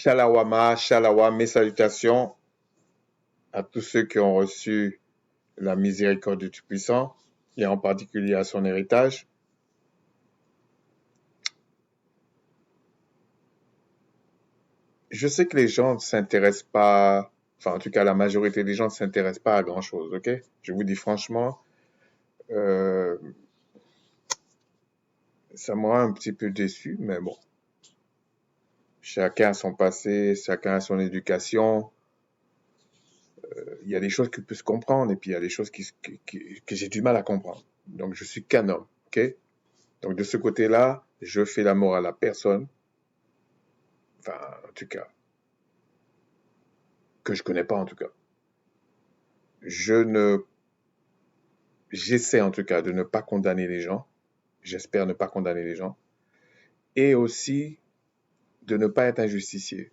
Shalawama, Shalawam, mes salutations à tous ceux qui ont reçu la miséricorde du Tout-Puissant et en particulier à son héritage. Je sais que les gens ne s'intéressent pas, enfin en tout cas la majorité des gens ne s'intéressent pas à grand-chose, ok? Je vous dis franchement, euh, ça me rend un petit peu déçu, mais bon, chacun a son passé, chacun a son éducation. Il y a des choses qui peuvent se comprendre et puis il y a des choses que j'ai du mal à comprendre. Donc je suis qu'un homme, ok? Donc de ce côté-là, je fais la morale à personne, enfin en tout cas, que je connais pas en tout cas. Je ne, J'essaie en tout cas de ne pas condamner les gens, j'espère ne pas condamner les gens, et aussi de ne pas être un justicier.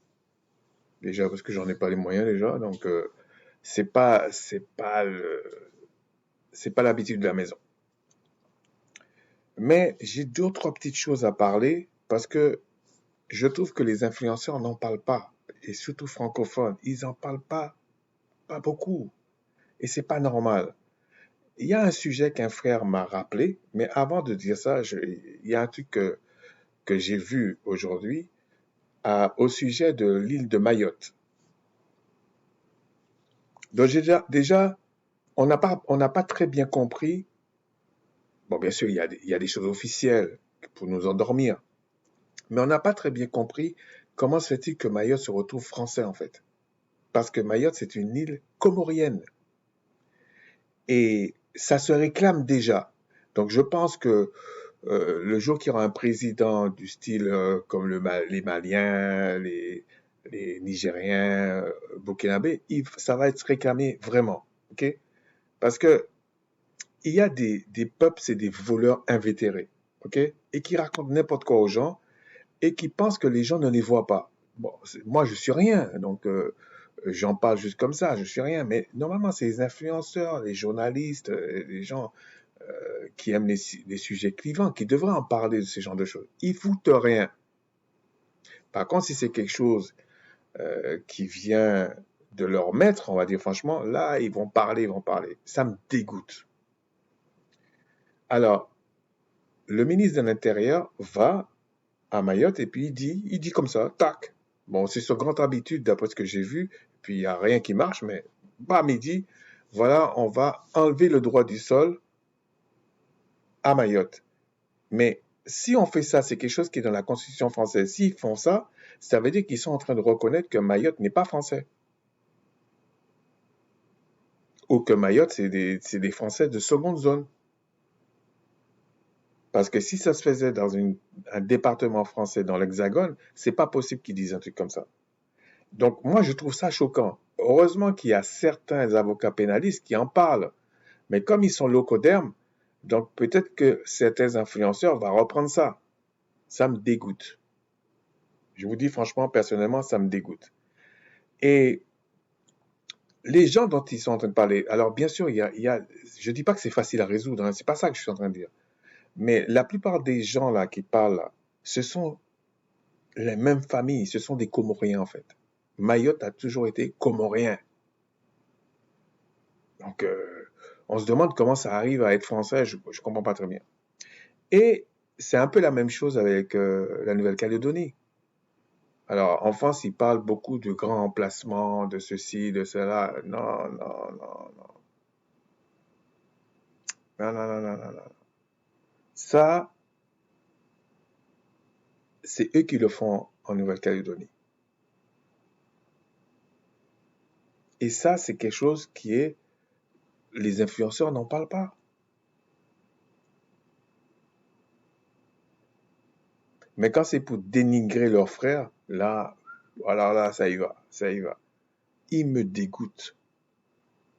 Déjà parce que j'en ai pas les moyens déjà, donc c'est pas l'habitude de la maison. Mais j'ai deux, trois petites choses à parler parce que je trouve que les influenceurs n'en parlent pas, et surtout francophones, ils en parlent pas beaucoup, et c'est pas normal. Il y a un sujet qu'un frère m'a rappelé, mais avant de dire ça, il y a un truc que j'ai vu aujourd'hui au sujet de l'île de Mayotte. Donc déjà on n'a pas très bien compris. Bon, bien sûr, il y a des choses officielles pour nous endormir, mais on n'a pas très bien compris comment se fait-il que Mayotte se retrouve français en fait. Parce que Mayotte, c'est une île comorienne. Et ça se réclame déjà. Donc je pense que le jour qu'il y aura un président du style comme les Maliens, les Nigériens, Burkinabés, ça va être réclamé vraiment. Ok? Parce que il y a des peuples, c'est des voleurs invétérés. Ok? Et qui racontent n'importe quoi aux gens et qui pensent que les gens ne les voient pas. Bon, moi, je suis rien, donc j'en parle juste comme ça, je suis rien. Mais normalement, c'est les influenceurs, les journalistes, les gens qui aiment les sujets clivants, qui devraient en parler de ce genre de choses. Ils foutent rien. Par contre, si c'est quelque chose qui vient de leur maître, on va dire franchement, là, ils vont parler, ils vont parler. Ça me dégoûte. Alors, le ministre de l'Intérieur va à Mayotte et puis il dit comme ça, tac. Bon, c'est sur grande habitude d'après ce que j'ai vu, puis il n'y a rien qui marche, mais bam, il dit, voilà, on va enlever le droit du sol à Mayotte. Mais si on fait ça, c'est quelque chose qui est dans la Constitution française. S'ils font ça, ça veut dire qu'ils sont en train de reconnaître que Mayotte n'est pas français. Ou que Mayotte, c'est des Français de seconde zone. Parce que si ça se faisait dans un département français dans l'Hexagone, c'est pas possible qu'ils disent un truc comme ça. Donc moi, je trouve ça choquant. Heureusement qu'il y a certains avocats pénalistes qui en parlent. Mais comme ils sont locodermes, donc peut-être que certains influenceurs vont reprendre ça. Ça me dégoûte. Je vous dis franchement, personnellement, ça me dégoûte. Et les gens dont ils sont en train de parler, alors bien sûr, je dis pas que c'est facile à résoudre, hein, c'est pas ça que je suis en train de dire. Mais la plupart des gens là qui parlent, là, ce sont les mêmes familles, ce sont des Comoriens en fait. Mayotte a toujours été comorien. Donc, on se demande comment ça arrive à être français, je comprends pas très bien. Et c'est un peu la même chose avec la Nouvelle-Calédonie. Alors, en France, ils parlent beaucoup de grands emplacements, de ceci, de cela. Non, non, non, non. Non, non, non, non, non, non. Ça, c'est eux qui le font en Nouvelle-Calédonie. Et ça, c'est quelque chose qui est... Les influenceurs n'en parlent pas. Mais quand c'est pour dénigrer leurs frères, là, alors là, ça y va, ça y va. Ils me dégoûtent.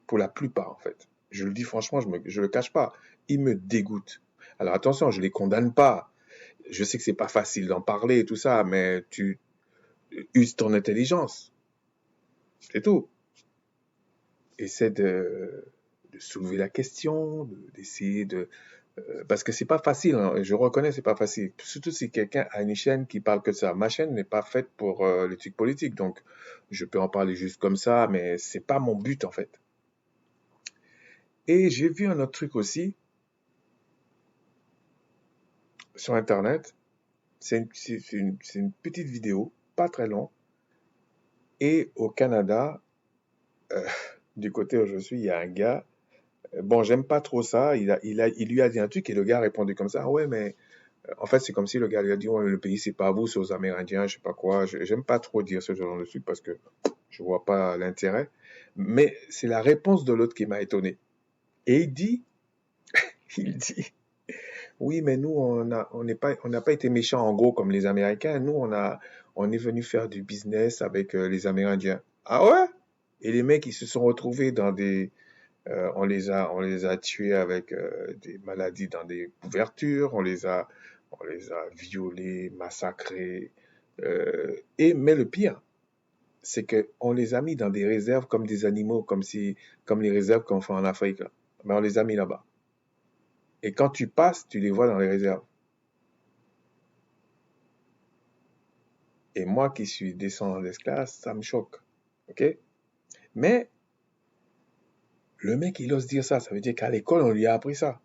Pour la plupart, en fait. Je le dis franchement, je le cache pas. Ils me dégoûtent. Alors attention, je les condamne pas. Je sais que c'est pas facile d'en parler et tout ça, mais tu uses ton intelligence. C'est tout. Essaie de soulever la question, d'essayer Parce que c'est pas facile, hein, je reconnais, c'est pas facile. Surtout si quelqu'un a une chaîne qui parle que de ça. Ma chaîne n'est pas faite pour les trucs politiques, donc je peux en parler juste comme ça, mais c'est pas mon but en fait. Et j'ai vu un autre truc aussi sur Internet. C'est une petite vidéo, pas très long. Et au Canada, euh, du côté où je suis, il y a un gars. Bon, j'aime pas trop ça. Il lui a dit un truc et le gars a répondu comme ça. Ah ouais, mais en fait, c'est comme si le gars lui a dit, ouais, le pays, c'est pas à vous, c'est aux Amérindiens, je sais pas quoi. J'aime pas trop dire ce genre de truc parce que je vois pas l'intérêt. Mais c'est la réponse de l'autre qui m'a étonné. Et il dit, oui, mais nous, on n'a pas été méchants en gros comme les Américains. Nous, on est venu faire du business avec les Amérindiens. Ah ouais? Et les mecs, ils se sont retrouvés dans on les a tués avec des maladies dans des couvertures, on les a violés, massacrés. Mais le pire, c'est que on les a mis dans des réserves comme des animaux, comme les réserves qu'on fait en Afrique, là. Mais on les a mis là-bas. Et quand tu passes, tu les vois dans les réserves. Et moi qui suis descendant d'esclaves, ça me choque. OK? Mais le mec, il ose dire ça. Ça veut dire qu'à l'école, on lui a appris ça.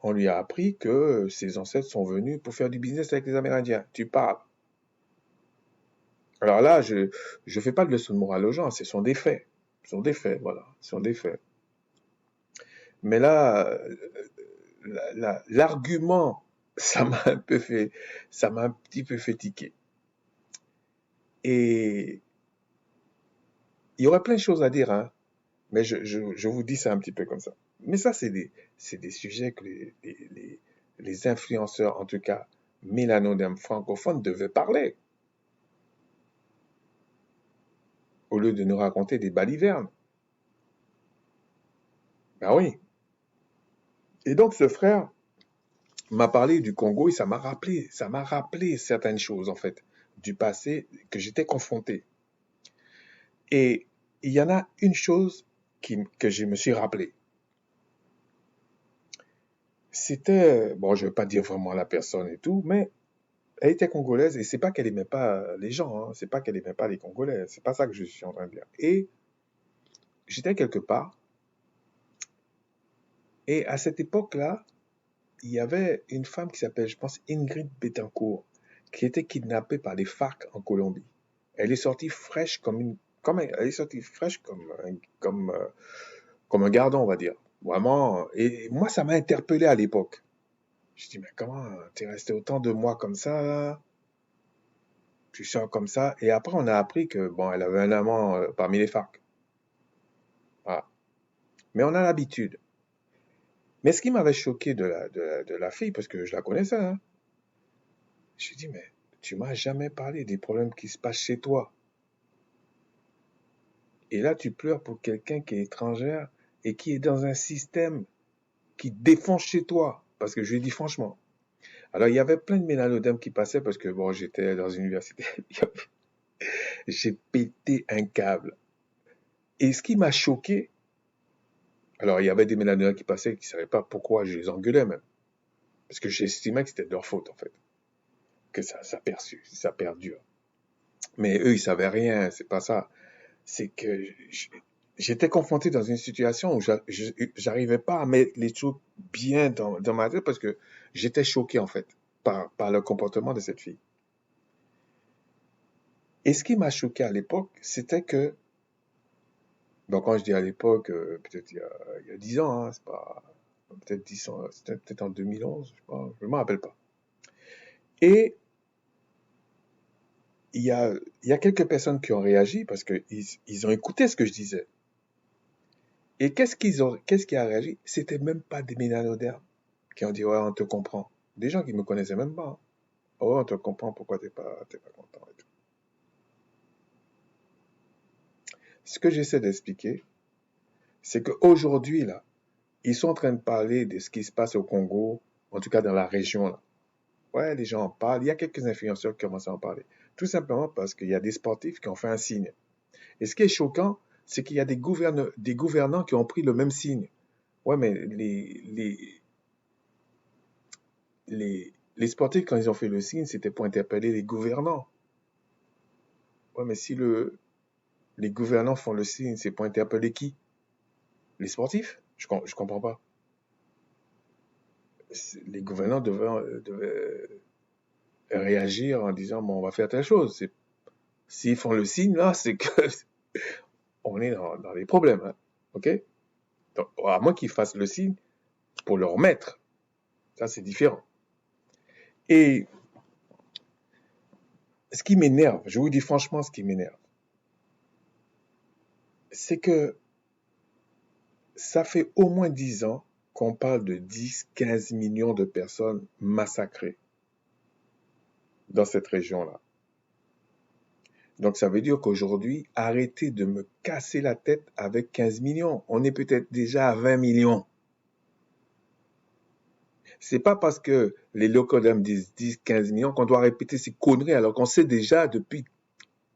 On lui a appris que ses ancêtres sont venus pour faire du business avec les Amérindiens. Tu parles. Alors là, je fais pas de leçon de morale aux gens, ce sont des faits. Ce sont des faits, voilà. Ce sont des faits. Mais là, l'argument, ça m'a un petit peu fait tiquer. Et il y aurait plein de choses à dire, hein, mais je vous dis ça un petit peu comme ça. Mais ça, c'est des sujets que les influenceurs, en tout cas mélanodermes francophones, devaient parler, au lieu de nous raconter des balivernes. Ben oui. Et donc, ce frère m'a parlé du Congo et ça m'a rappelé certaines choses, en fait, du passé que j'étais confronté. Et il y en a une chose que je me suis rappelé. C'était, bon, je ne vais pas dire vraiment la personne et tout, mais elle était congolaise et c'est pas qu'elle aimait pas les gens, hein, c'est pas qu'elle aimait pas les Congolais, c'est pas ça que je suis en train de dire. Et j'étais quelque part et à cette époque-là, il y avait une femme qui s'appelle, je pense, Ingrid Betancourt, qui était kidnappée par les FARC en Colombie. Elle est sortie fraîche elle est sortie fraîche comme un gardon, on va dire. Vraiment. Et moi, ça m'a interpellé à l'époque. Je dis, mais comment t'es resté autant de mois comme ça, là? Tu sors comme ça. Et après, on a appris que, bon, elle avait un amant parmi les FARC. Voilà. Mais on a l'habitude. Mais ce qui m'avait choqué de la fille, parce que je la connaissais, hein, j'ai dit, mais tu m'as jamais parlé des problèmes qui se passent chez toi. Et là, tu pleures pour quelqu'un qui est étrangère et qui est dans un système qui défonce chez toi. Parce que je lui ai dit franchement. Alors, il y avait plein de mélanodermes qui passaient parce que, bon, j'étais dans une université. J'ai pété un câble. Et ce qui m'a choqué, alors il y avait des mélanodermes qui passaient qui ne savaient pas pourquoi je les engueulais même. Parce que j'estimais que c'était de leur faute, en fait. Que ça perdure. Mais eux, ils savaient rien, c'est pas ça. C'est que j'étais confronté dans une situation où j'arrivais pas à mettre les trucs bien dans ma tête parce que j'étais choqué en fait par le comportement de cette fille. Et ce qui m'a choqué à l'époque, c'était que, donc quand je dis à l'époque, peut-être il y a 10 ans, hein, c'est pas, peut-être 10 ans, c'était peut-être en 2011, je sais pas, je me rappelle pas. Et il y a quelques personnes qui ont réagi parce qu'ils ils ont écouté ce que je disais. Et qu'est-ce qui a réagi? C'était même pas des mélanodermes qui ont dit, ouais, on te comprend. Des gens qui me connaissaient même pas, hein. Oh, ouais, on te comprend pourquoi t'es pas content et tout. Ce que j'essaie d'expliquer, c'est qu'aujourd'hui, là, ils sont en train de parler de ce qui se passe au Congo, en tout cas dans la région, là. Ouais, les gens en parlent. Il y a quelques influenceurs qui commencent à en parler. Tout simplement parce qu'il y a des sportifs qui ont fait un signe. Et ce qui est choquant, c'est qu'il y a des gouvernants qui ont pris le même signe. Ouais, mais les sportifs, quand ils ont fait le signe, c'était pour interpeller les gouvernants. Ouais, mais si les gouvernants font le signe, c'est pour interpeller qui? Les sportifs? Je comprends pas. Les gouvernants devaient réagir en disant, bon, on va faire telle chose. S'ils font le signe, là, c'est que on est dans les problèmes, hein. OK? Donc, à moins qu'ils fassent le signe pour leur maître. Ça, c'est différent. Et ce qui m'énerve, je vous dis franchement ce qui m'énerve, c'est que ça fait au moins 10 ans qu'on parle de 10, 15 millions de personnes massacrées dans cette région-là. Donc ça veut dire qu'aujourd'hui, arrêtez de me casser la tête avec 15 millions. On est peut-être déjà à 20 millions. C'est pas parce que les locodem disent 10, 15 millions qu'on doit répéter ces conneries alors qu'on sait déjà depuis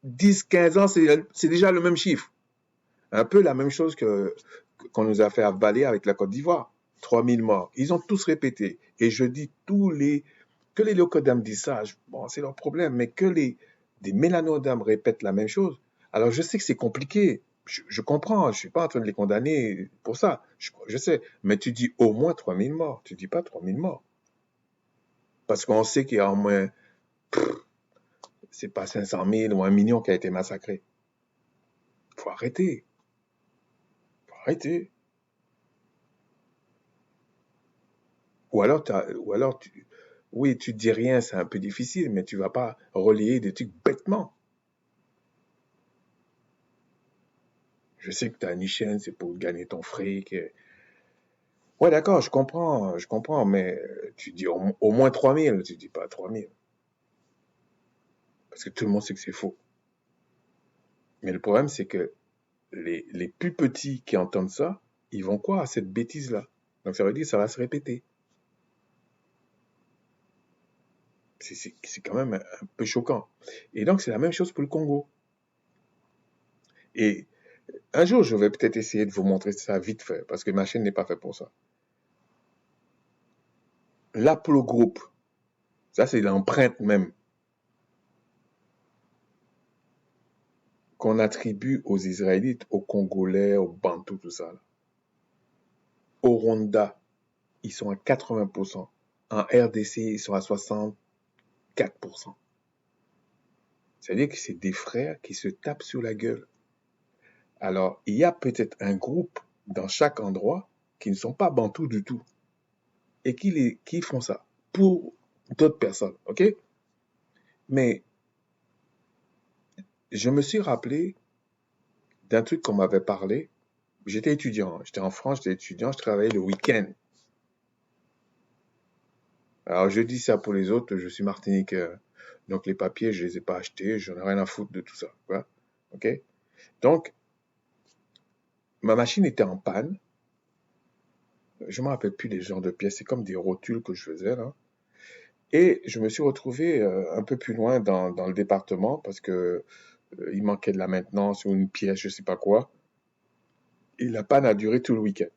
10, 15 ans, c'est déjà le même chiffre. Un peu la même chose qu'on nous a fait avaler avec la Côte d'Ivoire. 3000 morts. Ils ont tous répété. Et je dis que les locodam disent ça, bon, c'est leur problème, mais des mélanodam répètent la même chose. Alors je sais que c'est compliqué. Je comprends, je suis pas en train de les condamner pour ça. Je sais. Mais tu dis au moins 3000 morts. Tu dis pas 3000 morts. Parce qu'on sait qu'il y a au moins, c'est pas 500 000 ou 1 million qui a été massacré. Faut arrêter. Faut arrêter. Oui, tu dis rien, c'est un peu difficile, mais tu vas pas relayer des trucs bêtement. Je sais que tu as une chaîne, c'est pour gagner ton fric. Ouais, d'accord, je comprends, mais tu dis au moins 3000, tu dis pas 3000. Parce que tout le monde sait que c'est faux. Mais le problème, c'est que les plus petits qui entendent ça, ils vont croire à cette bêtise-là. Donc ça veut dire que ça va se répéter. C'est quand même un peu choquant. Et donc c'est la même chose pour le Congo. Et un jour, je vais peut-être essayer de vous montrer ça vite fait, parce que ma chaîne n'est pas faite pour ça. L'haplogroupe, ça c'est l'empreinte même qu'on attribue aux Israélites, aux Congolais, aux Bantous, tout ça. Là. Au Rwanda, ils sont à 80%. En RDC, ils sont à 64%. C'est-à-dire que c'est des frères qui se tapent sur la gueule. Alors, il y a peut-être un groupe dans chaque endroit qui ne sont pas Bantous du tout et qui font ça pour d'autres personnes, ok? Mais je me suis rappelé d'un truc qu'on m'avait parlé. J'étais étudiant, j'étais en France, j'étais étudiant, je travaillais le week-end. Alors je dis ça pour les autres, je suis martiniquais. Donc les papiers, je les ai pas achetés, j'en ai rien à foutre de tout ça. Quoi. Ok? Donc, ma machine était en panne. Je ne me rappelle plus des genres de pièces, c'est comme des rotules que je faisais là. Et je me suis retrouvé un peu plus loin dans le département parce que il manquait de la maintenance ou une pièce, je sais pas quoi. Et la panne a duré tout le week-end.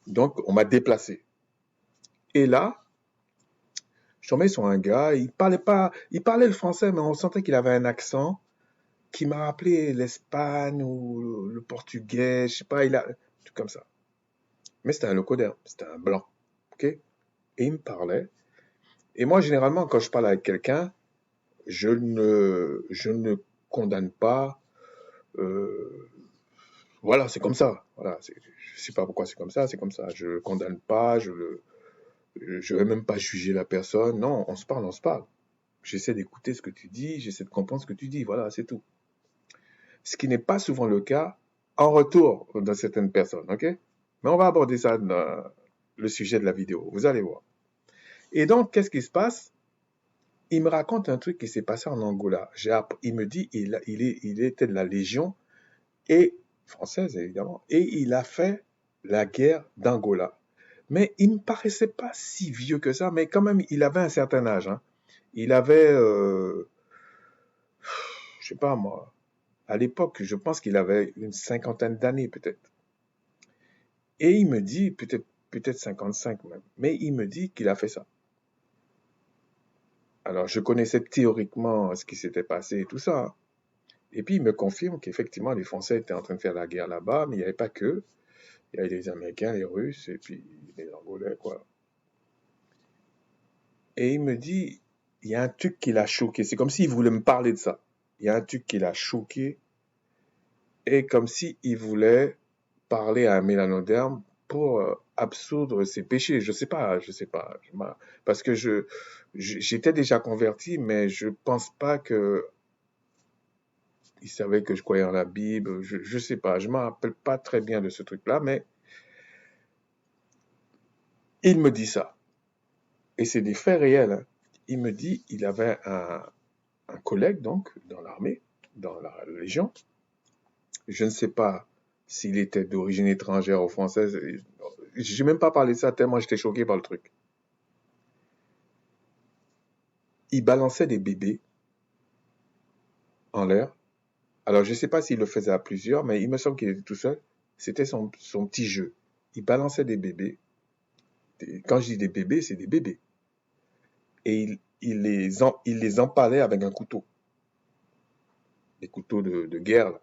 Donc, on m'a déplacé. Et là, je tombais sur un gars, il parlait le français, mais on sentait qu'il avait un accent qui m'a rappelé l'Espagne ou le portugais, je sais pas, il a, tout comme ça. Mais c'était un locodère, c'était un blanc, ok? Et il me parlait. Et moi, généralement, quand je parle avec quelqu'un, je ne condamne pas, euh, voilà, c'est comme ça. Voilà, je sais pas pourquoi c'est comme ça, c'est comme ça. Je le condamne pas, je vais même pas juger la personne. Non, on se parle, on se parle. J'essaie d'écouter ce que tu dis, j'essaie de comprendre ce que tu dis. Voilà, c'est tout. Ce qui n'est pas souvent le cas en retour de certaines personnes, ok? Mais on va aborder ça dans le sujet de la vidéo. Vous allez voir. Et donc, qu'est-ce qui se passe? Il me raconte un truc qui s'est passé en Angola. Il me dit il était de la Légion et française évidemment, et il a fait la guerre d'Angola. Mais il me paraissait pas si vieux que ça, mais quand même, il avait un certain âge. Hein. Il avait, je sais pas moi, à l'époque, je pense qu'il avait une cinquantaine d'années peut-être. Et il me dit, peut-être 55 même, mais il me dit qu'il a fait ça. Alors, je connaissais théoriquement ce qui s'était passé et tout ça. Et puis, il me confirme qu'effectivement, les Français étaient en train de faire la guerre là-bas, mais il n'y avait pas que. Il y avait les Américains, les Russes et puis les Angolais, quoi. Et il me dit, il y a un truc qui l'a choqué. C'est comme s'il voulait me parler de ça. Il y a un truc qui l'a choqué et comme s'il voulait parler à un mélanoderme pour absoudre ses péchés. Je sais pas. Parce que j'étais déjà converti, mais je pense pas que il savait que je croyais en la Bible. Je sais pas. Je me rappelle pas très bien de ce truc-là, mais il me dit ça. Et c'est des faits réels, hein. Il me dit, il avait un collègue, donc, dans l'armée, dans la Légion. Je ne sais pas s'il était d'origine étrangère ou française. J'ai même pas parlé de ça tellement j'étais choqué par le truc. Il balançait des bébés en l'air. Alors, je ne sais pas s'il le faisait à plusieurs, mais il me semble qu'il était tout seul. C'était son petit jeu. Il balançait des bébés. Quand je dis des bébés, c'est des bébés. Et il les empalait avec un couteau. Des couteaux de guerre, là.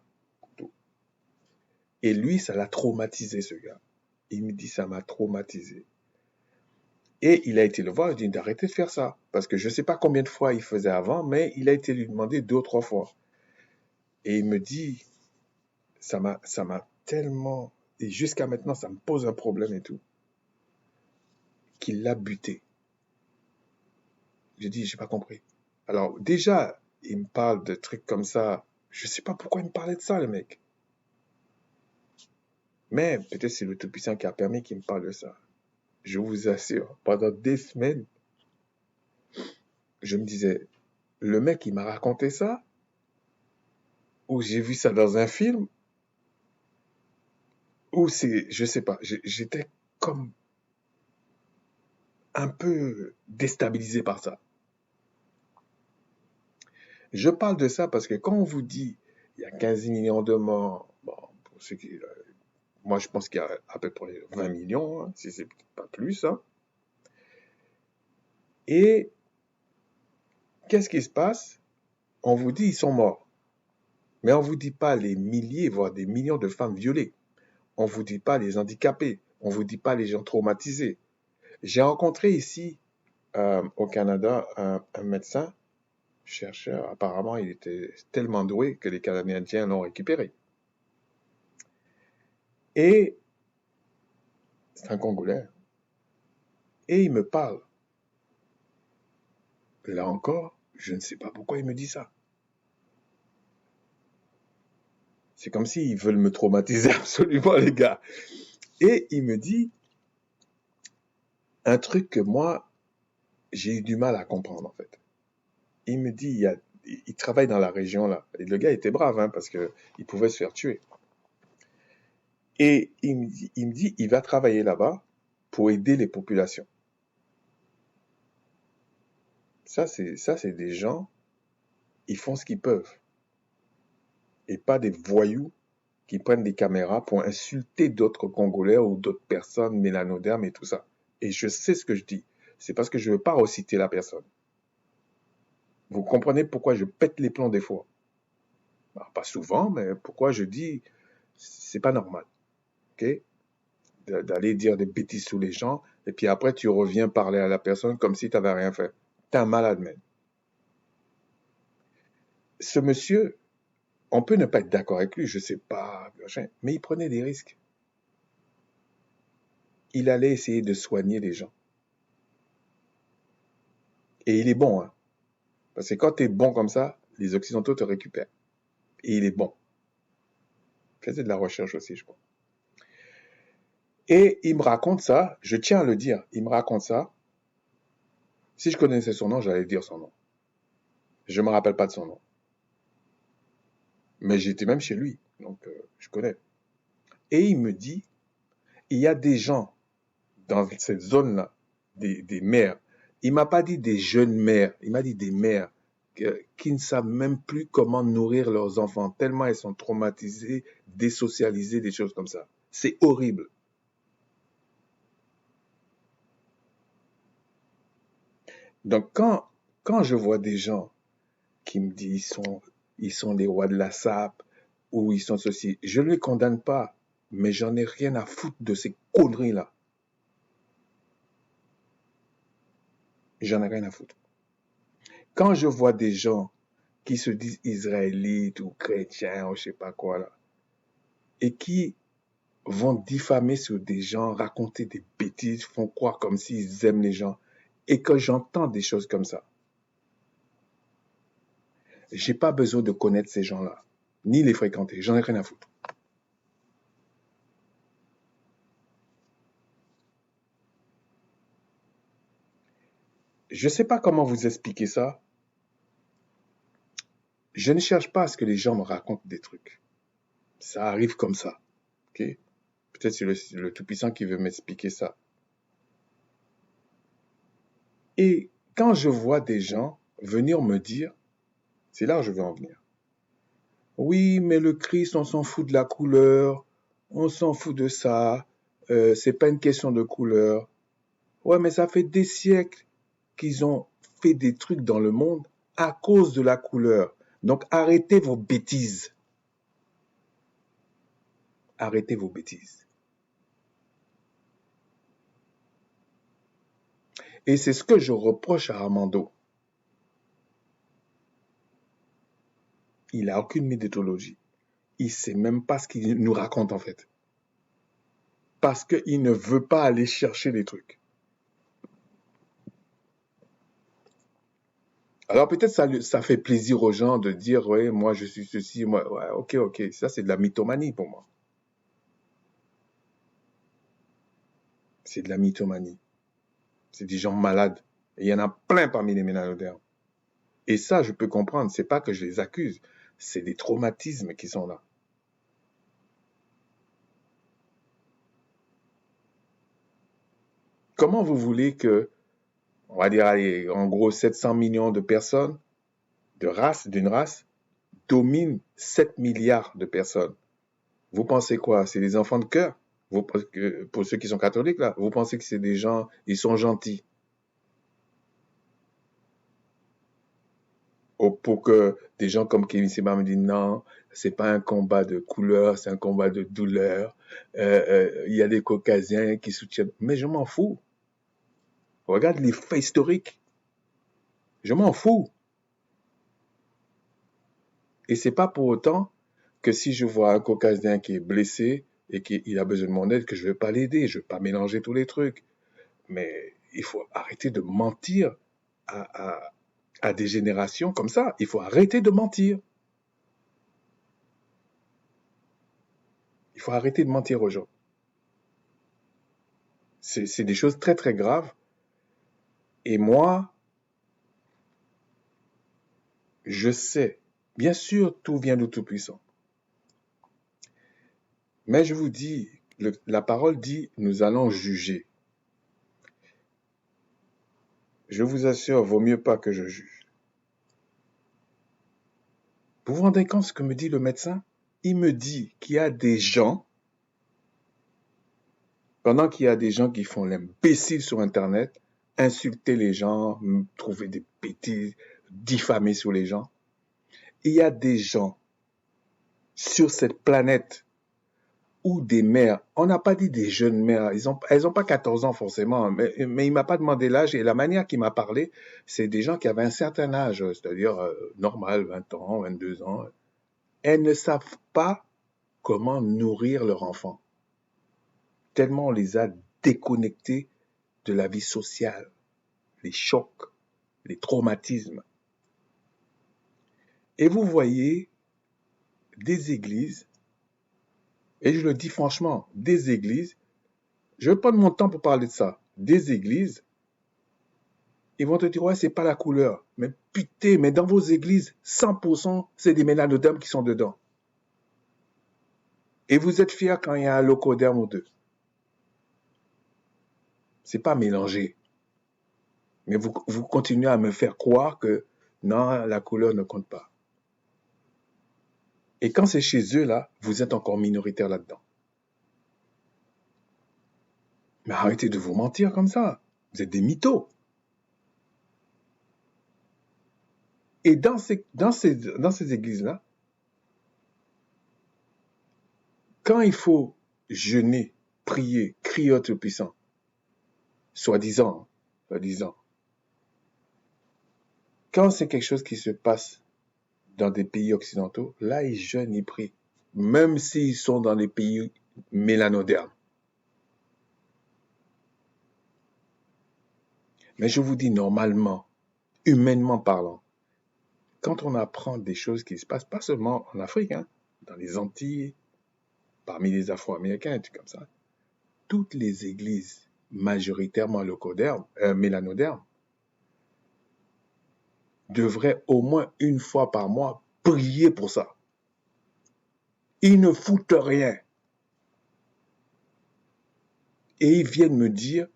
Et lui, ça l'a traumatisé, ce gars. Il me dit, ça m'a traumatisé. Et il a été le voir, il dit d'arrêter de faire ça. Parce que je ne sais pas combien de fois il faisait avant, mais il a été lui demander 2 ou 3 fois. Et il me dit, ça m'a tellement, et jusqu'à maintenant, ça me pose un problème et tout, qu'il l'a buté. J'ai dit, j'ai pas compris. Alors, déjà, il me parle de trucs comme ça. Je sais pas pourquoi il me parlait de ça, le mec. Mais peut-être c'est le Tout-Puissant qui a permis qu'il me parle de ça. Je vous assure, pendant des semaines, je me disais, le mec, il m'a raconté ça, ou j'ai vu ça dans un film, ou c'est, je sais pas, j'étais comme un peu déstabilisé par ça. Je parle de ça parce que quand on vous dit, il y a 15 millions de morts, bon, pour ceux qui, moi je pense qu'il y a à peu près 20 millions, hein, si c'est pas plus, hein. Et qu'est-ce qui se passe? On vous dit ils sont morts. Mais on ne vous dit pas les milliers, voire des millions de femmes violées. On ne vous dit pas les handicapés. On ne vous dit pas les gens traumatisés. J'ai rencontré ici, au Canada, un médecin, chercheur. Apparemment, il était tellement doué que les Canadiens l'ont récupéré. Et c'est un Congolais. Et il me parle. Là encore, je ne sais pas pourquoi il me dit ça. C'est comme s'ils veulent me traumatiser absolument, les gars. Et il me dit un truc que moi, j'ai eu du mal à comprendre, en fait. Il me dit, il travaille dans la région, là. Et le gars était brave, hein, parce qu'il pouvait se faire tuer. Et il me dit, il va travailler là-bas pour aider les populations. Ça, c'est des gens, ils font ce qu'ils peuvent. Et pas des voyous qui prennent des caméras pour insulter d'autres Congolais ou d'autres personnes mélanodermes et tout ça. Et je sais ce que je dis. C'est parce que je ne veux pas reciter la personne. Vous comprenez pourquoi je pète les plombs des fois? Bah, pas souvent, mais pourquoi je dis c'est pas normal. Ok? D'aller dire des bêtises sous les gens, et puis après tu reviens parler à la personne comme si tu n'avais rien fait. T'es un malade, même. Ce monsieur, on peut ne pas être d'accord avec lui, je sais pas, mais il prenait des risques. Il allait essayer de soigner les gens. Et il est bon, hein. Parce que quand tu es bon comme ça, les Occidentaux te récupèrent. Et il est bon. Il faisait de la recherche aussi, je crois. Et il me raconte ça, je tiens à le dire, il me raconte ça. Si je connaissais son nom, j'allais dire son nom. Je ne me rappelle pas de son nom. Mais j'étais même chez lui, donc je connais. Et il me dit, il y a des gens dans cette zone-là, des mères. Il m'a pas dit des jeunes mères, il m'a dit des mères qui ne savent même plus comment nourrir leurs enfants, tellement elles sont traumatisées, désocialisées, des choses comme ça. C'est horrible. Donc quand Quand je vois des gens qui me disent ils sont les rois de la sape ou ils sont ceci, je ne les condamne pas, mais j'en ai rien à foutre de ces conneries-là. J'en ai rien à foutre. Quand je vois des gens qui se disent israélites ou chrétiens ou je sais pas quoi là, et qui vont diffamer sur des gens, raconter des bêtises, font croire comme s'ils aiment les gens, et que j'entends des choses comme ça, j'ai pas besoin de connaître ces gens-là, ni les fréquenter, j'en ai rien à foutre. Je sais pas comment vous expliquer ça. Je ne cherche pas à ce que les gens me racontent des trucs. Ça arrive comme ça. Ok? Peut-être c'est le Tout-Puissant qui veut m'expliquer ça. Et quand je vois des gens venir me dire, c'est là où je veux en venir. Oui, mais le Christ, on s'en fout de la couleur, on s'en fout de ça, c'est pas une question de couleur. Ouais, mais ça fait des siècles qu'ils ont fait des trucs dans le monde à cause de la couleur. Donc arrêtez vos bêtises. Arrêtez vos bêtises. Et c'est ce que je reproche à Armando. Il n'a aucune méthodologie. Il ne sait même pas ce qu'il nous raconte en fait. Parce qu'il ne veut pas aller chercher les trucs. Alors peut-être ça fait plaisir aux gens de dire, ouais, moi je suis ceci, moi, ouais, ok, ça c'est de la mythomanie pour moi. C'est de la mythomanie. C'est des gens malades. Et il y en a plein parmi les ménalodermes. Et ça, je peux comprendre. C'est pas que je les accuse. C'est des traumatismes qui sont là. Comment vous voulez que, on va dire, allez, en gros, 700 millions de personnes d'une race, dominent 7 milliards de personnes? Vous pensez quoi? C'est des enfants de cœur? Pour ceux qui sont catholiques, là, vous pensez que c'est des gens, ils sont gentils? Pour que des gens comme Kevin Seba me disent non, c'est pas un combat de couleur, c'est un combat de douleur. Il y a des Caucasiens qui soutiennent. Mais je m'en fous. Regarde les faits historiques. Je m'en fous. Et c'est pas pour autant que si je vois un Caucasien qui est blessé et qu'il a besoin de mon aide, que je vais pas l'aider. Je vais pas mélanger tous les trucs. Mais il faut arrêter de mentir à, à, à des générations comme ça. Il faut arrêter de mentir. Il faut arrêter de mentir aux gens. C'est des choses très très graves. Et moi, je sais, bien sûr, tout vient du Tout-Puissant. Mais je vous dis, la parole dit, nous allons juger. Je vous assure, vaut mieux pas que je juge. Vous vous rendez compte ce que me dit le médecin? Il me dit qu'il y a des gens, pendant qu'il y a des gens qui font l'imbécile sur Internet, insulter les gens, trouver des bêtises, diffamer sur les gens, il y a des gens sur cette planète ou des mères. On n'a pas dit des jeunes mères. Elles ont pas 14 ans forcément, mais il m'a pas demandé l'âge et la manière qu'il m'a parlé, c'est des gens qui avaient un certain âge, c'est-à-dire normal, 20 ans, 22 ans. Elles ne savent pas comment nourrir leur enfant. Tellement on les a déconnectés de la vie sociale, les chocs, les traumatismes. Et vous voyez des églises, et je le dis franchement, des églises, je vais prendre mon temps pour parler de ça, des églises. Ils vont te dire, ouais, c'est pas la couleur. Mais putain, mais dans vos églises, 100%, c'est des mélanodermes qui sont dedans. Et vous êtes fiers quand il y a un locoderme ou deux. C'est pas mélangé. Mais vous continuez à me faire croire que non, la couleur ne compte pas. Et quand c'est chez eux, là, vous êtes encore minoritaire là-dedans. Mais arrêtez de vous mentir comme ça. Vous êtes des mythos. Et dans ces églises-là, quand il faut jeûner, prier, crier au Tout-Puissant, soi-disant, soi-disant, quand c'est quelque chose qui se passe dans des pays occidentaux, là, ils jeûnent, ils prient. Même s'ils sont dans les pays mélanodermes. Mais je vous dis, normalement, humainement parlant, quand on apprend des choses qui se passent, pas seulement en Afrique, hein, dans les Antilles, parmi les Afro-Américains, et tout comme ça, toutes les églises majoritairement mélanodermes devraient au moins une fois par mois prier pour ça. Ils ne foutent rien. Et ils viennent me dire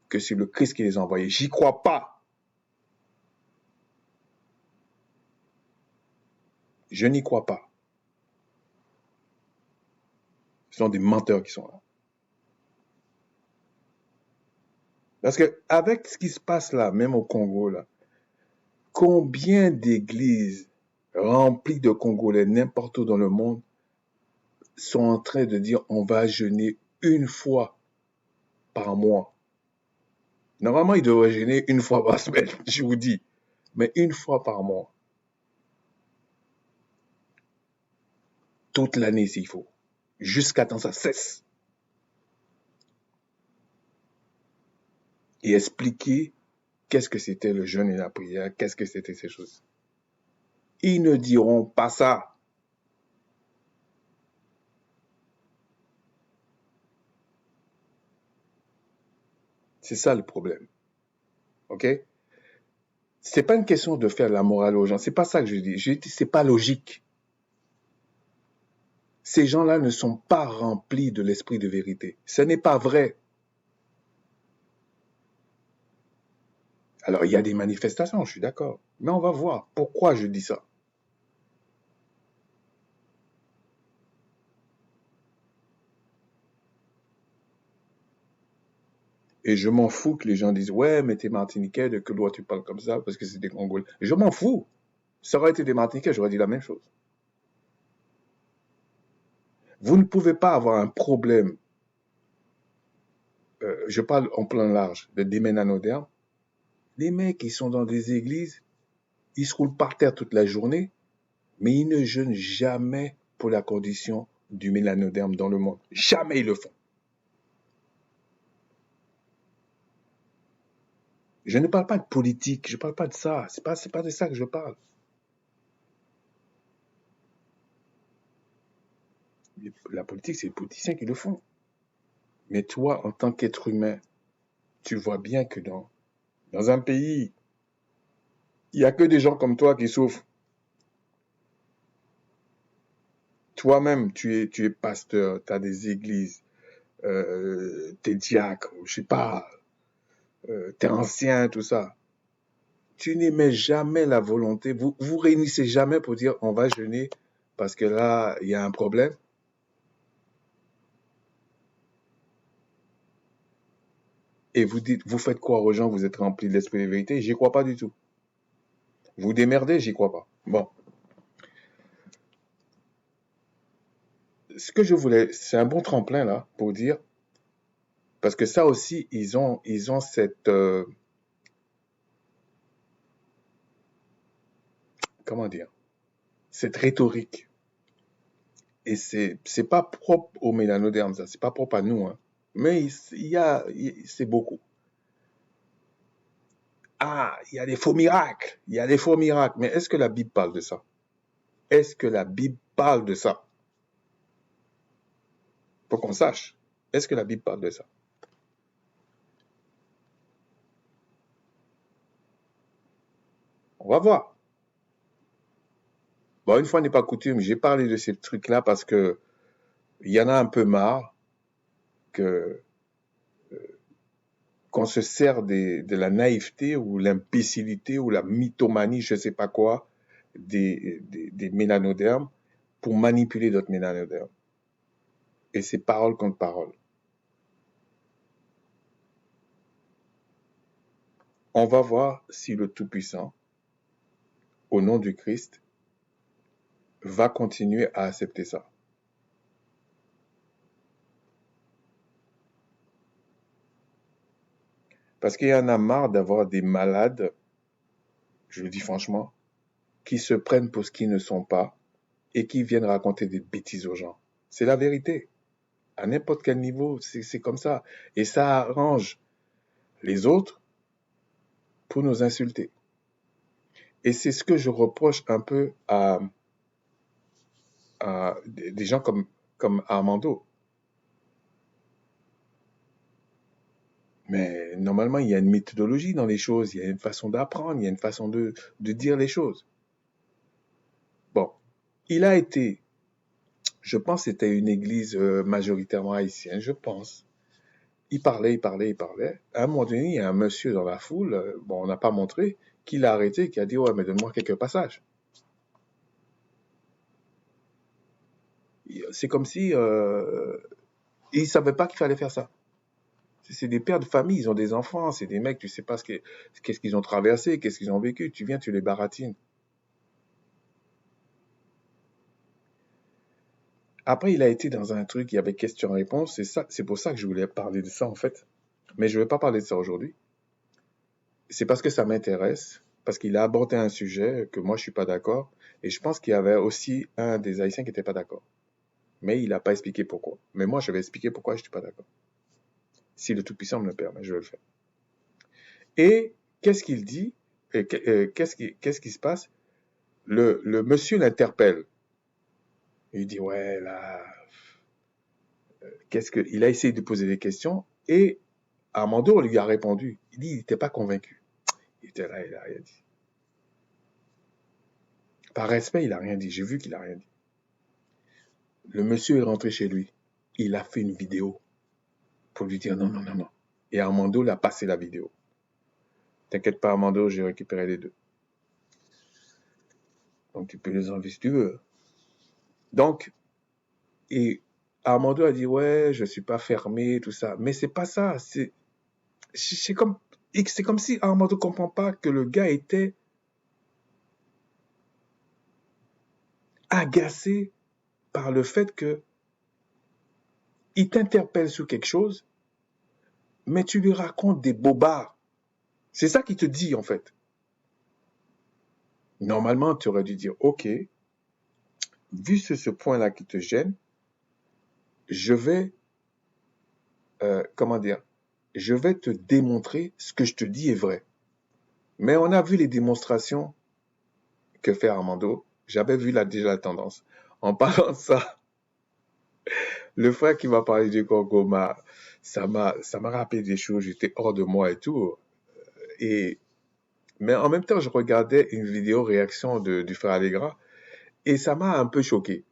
que c'est le Christ qui les a envoyés. J'y crois pas. Je n'y crois pas. Ce sont des menteurs qui sont là. Parce que avec ce qui se passe là, même au Congo, là, combien d'églises remplies de Congolais n'importe où dans le monde sont en train de dire on va jeûner une fois par mois. Normalement, ils devraient jeûner une fois par semaine, je vous dis, mais une fois par mois. Toute l'année s'il faut, jusqu'à temps ça cesse. Et expliquer qu'est-ce que c'était le jeûne et la prière, qu'est-ce que c'était ces choses. Ils ne diront pas ça. C'est ça le problème. OK? C'est pas une question de faire la morale aux gens. C'est pas ça que je dis. Je dis, c'est pas logique. Ces gens-là ne sont pas remplis de l'esprit de vérité. Ce n'est pas vrai. Alors, il y a des manifestations, je suis d'accord. Mais on va voir pourquoi je dis ça. Et je m'en fous que les gens disent, ouais, mais t'es Martiniquais, de quelle loi tu parles comme ça, parce que c'est des Congolais. Je m'en fous. Ça aurait été des Martiniquais, j'aurais dit la même chose. Vous ne pouvez pas avoir un problème, je parle en plein large, de déménanodermes. Les mecs, ils sont dans des églises, ils se roulent par terre toute la journée, mais ils ne jeûnent jamais pour la condition du mélanoderme dans le monde. Jamais ils le font. Je ne parle pas de politique, je ne parle pas de ça. C'est pas de ça que je parle. La politique, c'est les politiciens qui le font. Mais toi, en tant qu'être humain, tu vois bien que dans un pays, il n'y a que des gens comme toi qui souffrent. Toi-même, tu es pasteur, tu as des églises, t'es diacre, je sais pas, t'es ancien, tout ça. Tu n'émets jamais la volonté, vous réunissez jamais pour dire on va jeûner parce que là, il y a un problème. Et vous dites, vous faites croire aux gens, vous êtes remplis de l'esprit de vérité. J'y crois pas du tout. Vous démerdez, j'y crois pas. Bon. Ce que je voulais, c'est un bon tremplin là pour dire, parce que ça aussi, ils ont cette, comment dire, cette rhétorique. Et c'est pas propre aux mélanodermes, ça, c'est pas propre à nous, hein. Mais c'est beaucoup. Ah, il y a des faux miracles, il y a des faux miracles. Mais est-ce que la Bible parle de ça? Est-ce que la Bible parle de ça? Pour qu'on sache. Est-ce que la Bible parle de ça? On va voir. Bon, une fois n'est pas coutume, j'ai parlé de ces trucs-là parce que il y en a un peu marre que qu'on se sert de la naïveté ou l'imbécilité ou la mythomanie, je sais pas quoi, des mélanodermes pour manipuler d'autres mélanodermes. Et c'est parole contre parole. On va voir si le Tout-Puissant au nom du Christ, va continuer à accepter ça. Parce qu'il y en a marre d'avoir des malades, je le dis franchement, qui se prennent pour ce qu'ils ne sont pas et qui viennent raconter des bêtises aux gens. C'est la vérité. À n'importe quel niveau, c'est comme ça. Et ça arrange les autres pour nous insulter. Et c'est ce que je reproche un peu à des gens comme Armando. Mais normalement, il y a une méthodologie dans les choses, il y a une façon d'apprendre, il y a une façon de dire les choses. Bon, il a été, je pense que c'était une église majoritairement haïtienne, je pense. Il parlait, il parlait, il parlait. À un moment donné, il y a un monsieur dans la foule, bon, on n'a pas montré, qui l'a arrêté, qui a dit, ouais, mais donne-moi quelques passages. C'est comme si il ne savait pas qu'il fallait faire ça. C'est des pères de famille, ils ont des enfants, c'est des mecs, tu sais pas qu'est-ce qu'ils ont traversé, qu'est-ce qu'ils ont vécu. Tu viens, tu les baratines. Après, il a été dans un truc, il y avait question-réponse, c'est pour ça que je voulais parler de ça en fait. Mais je ne vais pas parler de ça aujourd'hui. C'est parce que ça m'intéresse, parce qu'il a abordé un sujet que moi je suis pas d'accord, et je pense qu'il y avait aussi un des Haïtiens qui n'était pas d'accord. Mais il n'a pas expliqué pourquoi. Mais moi, je vais expliquer pourquoi je suis pas d'accord. Si le Tout-Puissant me le permet, je vais le faire. Et qu'est-ce qu'il dit? Qu'est-ce qui se passe? Le monsieur l'interpelle. Il dit, ouais, là, il a essayé de poser des questions et Armando lui a répondu. Il dit, il n'était pas convaincu. Il était là, il n'a rien dit. Par respect, il n'a rien dit. J'ai vu qu'il n'a rien dit. Le monsieur est rentré chez lui. Il a fait une vidéo pour lui dire non, non, non, non. Et Armando l'a passé la vidéo. T'inquiète pas, Armando, j'ai récupéré les deux. Donc tu peux les enlever si tu veux. Donc, et Armando a dit ouais, je suis pas fermé, tout ça. Mais c'est pas ça. C'est comme, c'est comme si Armando comprend pas que le gars était agacé par le fait que il t'interpelle sur quelque chose, mais tu lui racontes des bobards. C'est ça qu'il te dit en fait. Normalement, tu aurais dû dire ok, vu ce point-là qui te gêne, je vais, comment dire, je vais te démontrer ce que je te dis est vrai. Mais on a vu les démonstrations que fait Armando. J'avais vu déjà la tendance. En parlant de ça, le frère qui m'a parlé du Congo ça m'a rappelé des choses. J'étais hors de moi et tout. Mais en même temps, je regardais une vidéo réaction du frère Allegra et ça m'a un peu choqué.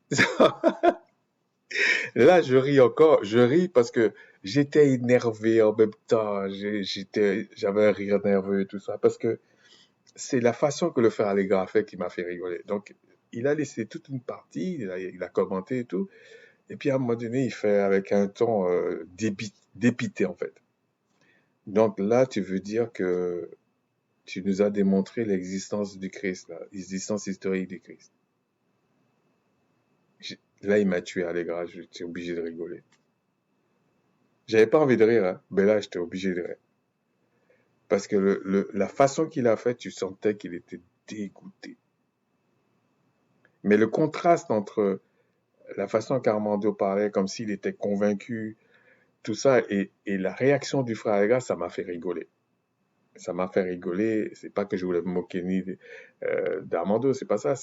Là, je ris encore. Je ris parce que j'étais énervé en même temps. J'avais un rire nerveux et tout ça parce que c'est la façon que le frère Allegra a fait qui m'a fait rigoler. Donc, il a laissé toute une partie, il a commenté et tout. Et puis, à un moment donné, il fait avec un ton dépité, en fait. Donc là, tu veux dire que tu nous as démontré l'existence du Christ, l'existence historique du Christ. Là, il m'a tué, Allegra, j'étais obligé de rigoler. J'avais pas envie de rire, hein, mais là, j'étais obligé de rire. Parce que la façon qu'il a fait, tu sentais qu'il était dégoûté. Mais le contraste entre la façon qu'Armando parlait, comme s'il était convaincu, tout ça, et la réaction du frère Allegra, ça m'a fait rigoler. Ça m'a fait rigoler. C'est pas que je voulais me moquer ni d'Armando, c'est pas ça.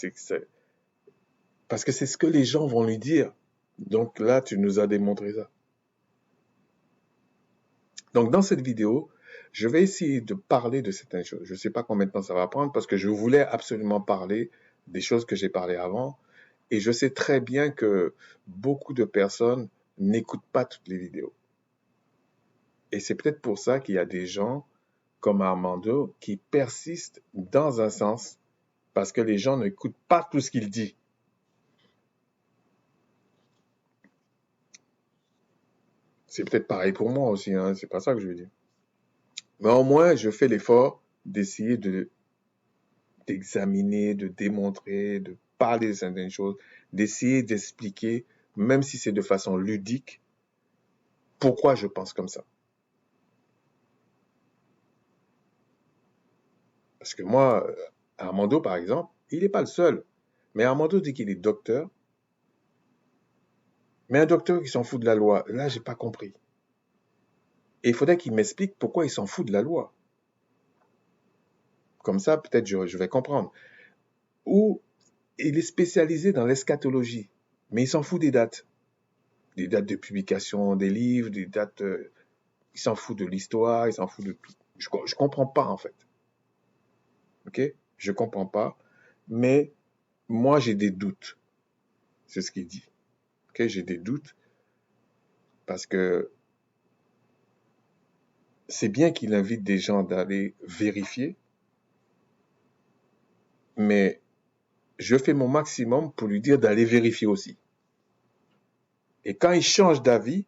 Parce que c'est ce que les gens vont lui dire. Donc là, tu nous as démontré ça. Donc dans cette vidéo, je vais essayer de parler de certaines choses. Je ne sais pas combien de temps ça va prendre parce que je voulais absolument parler des choses que j'ai parlé avant. Et je sais très bien que beaucoup de personnes n'écoutent pas toutes les vidéos. Et c'est peut-être pour ça qu'il y a des gens comme Armando qui persistent dans un sens parce que les gens n'écoutent pas tout ce qu'il dit. C'est peut-être pareil pour moi aussi, hein, c'est pas ça que je veux dire. Mais au moins, je fais l'effort d'essayer de d'examiner, de démontrer, de parler de certaines choses, d'essayer d'expliquer, même si c'est de façon ludique, pourquoi je pense comme ça. Parce que moi, Armando, par exemple, il n'est pas le seul. Mais Armando dit qu'il est docteur, mais un docteur qui s'en fout de la loi, là, j'ai pas compris. Et il faudrait qu'il m'explique pourquoi il s'en fout de la loi. Comme ça, peut-être je vais comprendre. Ou il est spécialisé dans l'eschatologie, mais il s'en fout des dates. Des dates de publication des livres, des dates... il s'en fout de l'histoire, il s'en fout de tout. Je comprends pas, en fait. OK? Je comprends pas. Mais moi, j'ai des doutes. C'est ce qu'il dit. OK? J'ai des doutes parce que c'est bien qu'il invite des gens d'aller vérifier, mais je fais mon maximum pour lui dire d'aller vérifier aussi. Et quand il change d'avis,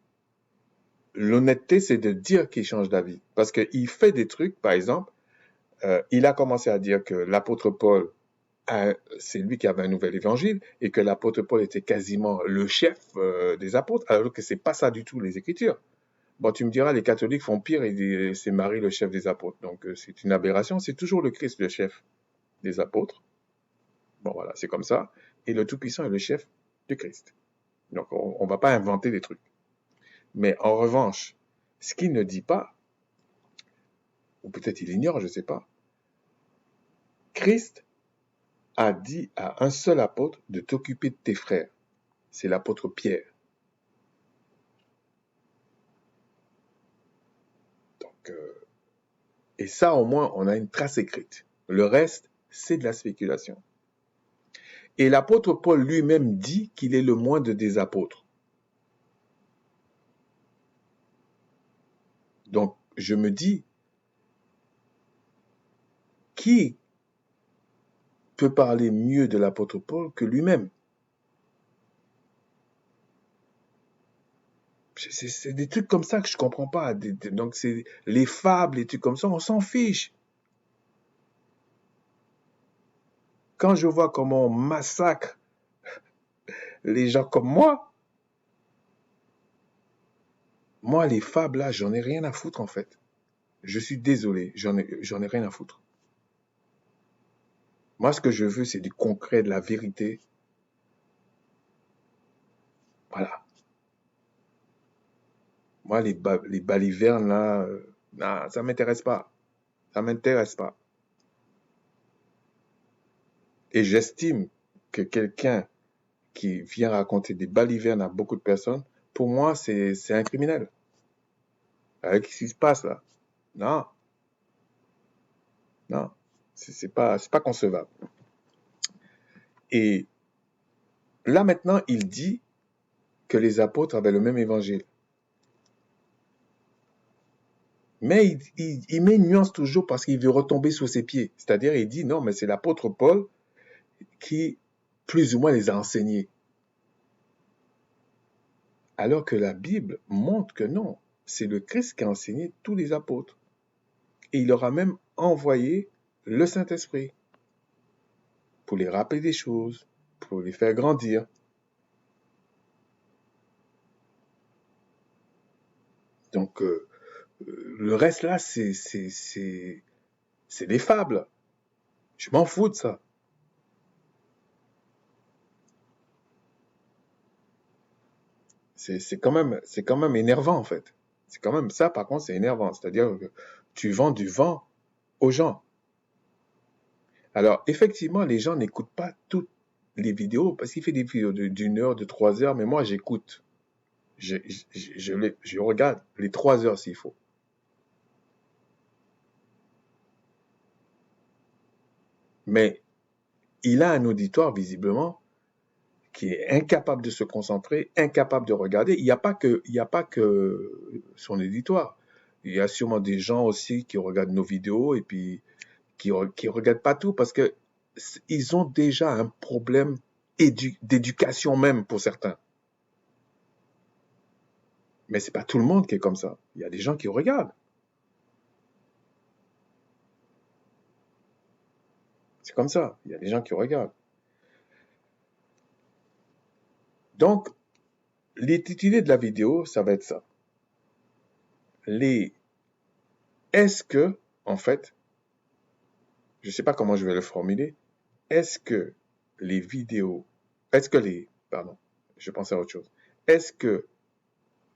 l'honnêteté, c'est de dire qu'il change d'avis. Parce qu'il fait des trucs, par exemple, il a commencé à dire que l'apôtre Paul, c'est lui qui avait un nouvel évangile, et que l'apôtre Paul était quasiment le chef des apôtres, alors que c'est pas ça du tout les Écritures. Bon, tu me diras, les catholiques font pire et c'est Marie le chef des apôtres. Donc c'est une aberration, c'est toujours le Christ le chef des apôtres. Bon voilà, c'est comme ça. Et le Tout-Puissant est le chef du Christ. Donc on ne va pas inventer des trucs. Mais en revanche, ce qu'il ne dit pas, ou peut-être il ignore, je ne sais pas, Christ a dit à un seul apôtre de t'occuper de tes frères. C'est l'apôtre Pierre. Donc, et ça, au moins, on a une trace écrite. Le reste, c'est de la spéculation. Et l'apôtre Paul lui-même dit qu'il est le moindre des apôtres. Donc, je me dis, qui peut parler mieux de l'apôtre Paul que lui-même? C'est des trucs comme ça que je comprends pas. Donc, c'est les fables, les trucs comme ça, on s'en fiche. Quand je vois comment on massacre les gens comme moi, les fables, là, j'en ai rien à foutre, en fait. Je suis désolé, j'en ai rien à foutre. Moi, ce que je veux, c'est du concret, de la vérité. Voilà. Moi, les balivernes, là, non, ça m'intéresse pas. Ça m'intéresse pas. Et j'estime que quelqu'un qui vient raconter des balivernes à beaucoup de personnes, pour moi, c'est un criminel. Avec ce qui se passe là. Non, non. C'est pas concevable. Et là, maintenant, il dit que les apôtres avaient le même évangile. Mais il met une nuance toujours parce qu'il veut retomber sur ses pieds. C'est-à-dire, il dit non, mais c'est l'apôtre Paul qui, plus ou moins, les a enseignés. Alors que la Bible montre que non, c'est le Christ qui a enseigné tous les apôtres. Et il leur a même envoyé le Saint-Esprit pour les rappeler des choses, pour les faire grandir. Donc, le reste là, c'est des fables. Je m'en fous de ça. C'est quand même énervant en fait. C'est quand même ça, par contre, c'est énervant. C'est-à-dire que tu vends du vent aux gens. Alors, effectivement, les gens n'écoutent pas toutes les vidéos parce qu'il fait des vidéos d'une heure, de 3 heures, mais moi, j'écoute. Je regarde les 3 heures s'il faut. Mais il a un auditoire, visiblement, qui est incapable de se concentrer, incapable de regarder. Il n'y a pas que son auditoire. Il y a sûrement des gens aussi qui regardent nos vidéos et puis qui regardent pas tout parce que ils ont déjà un problème d'éducation même pour certains. Mais c'est pas tout le monde qui est comme ça. Il y a des gens qui regardent. C'est comme ça. Il y a des gens qui regardent. Donc, l'intitulé de la vidéo, ça va être ça. Est-ce que, en fait, je ne sais pas comment je vais le formuler, est-ce que les vidéos, pardon, je pensais à autre chose. Est-ce que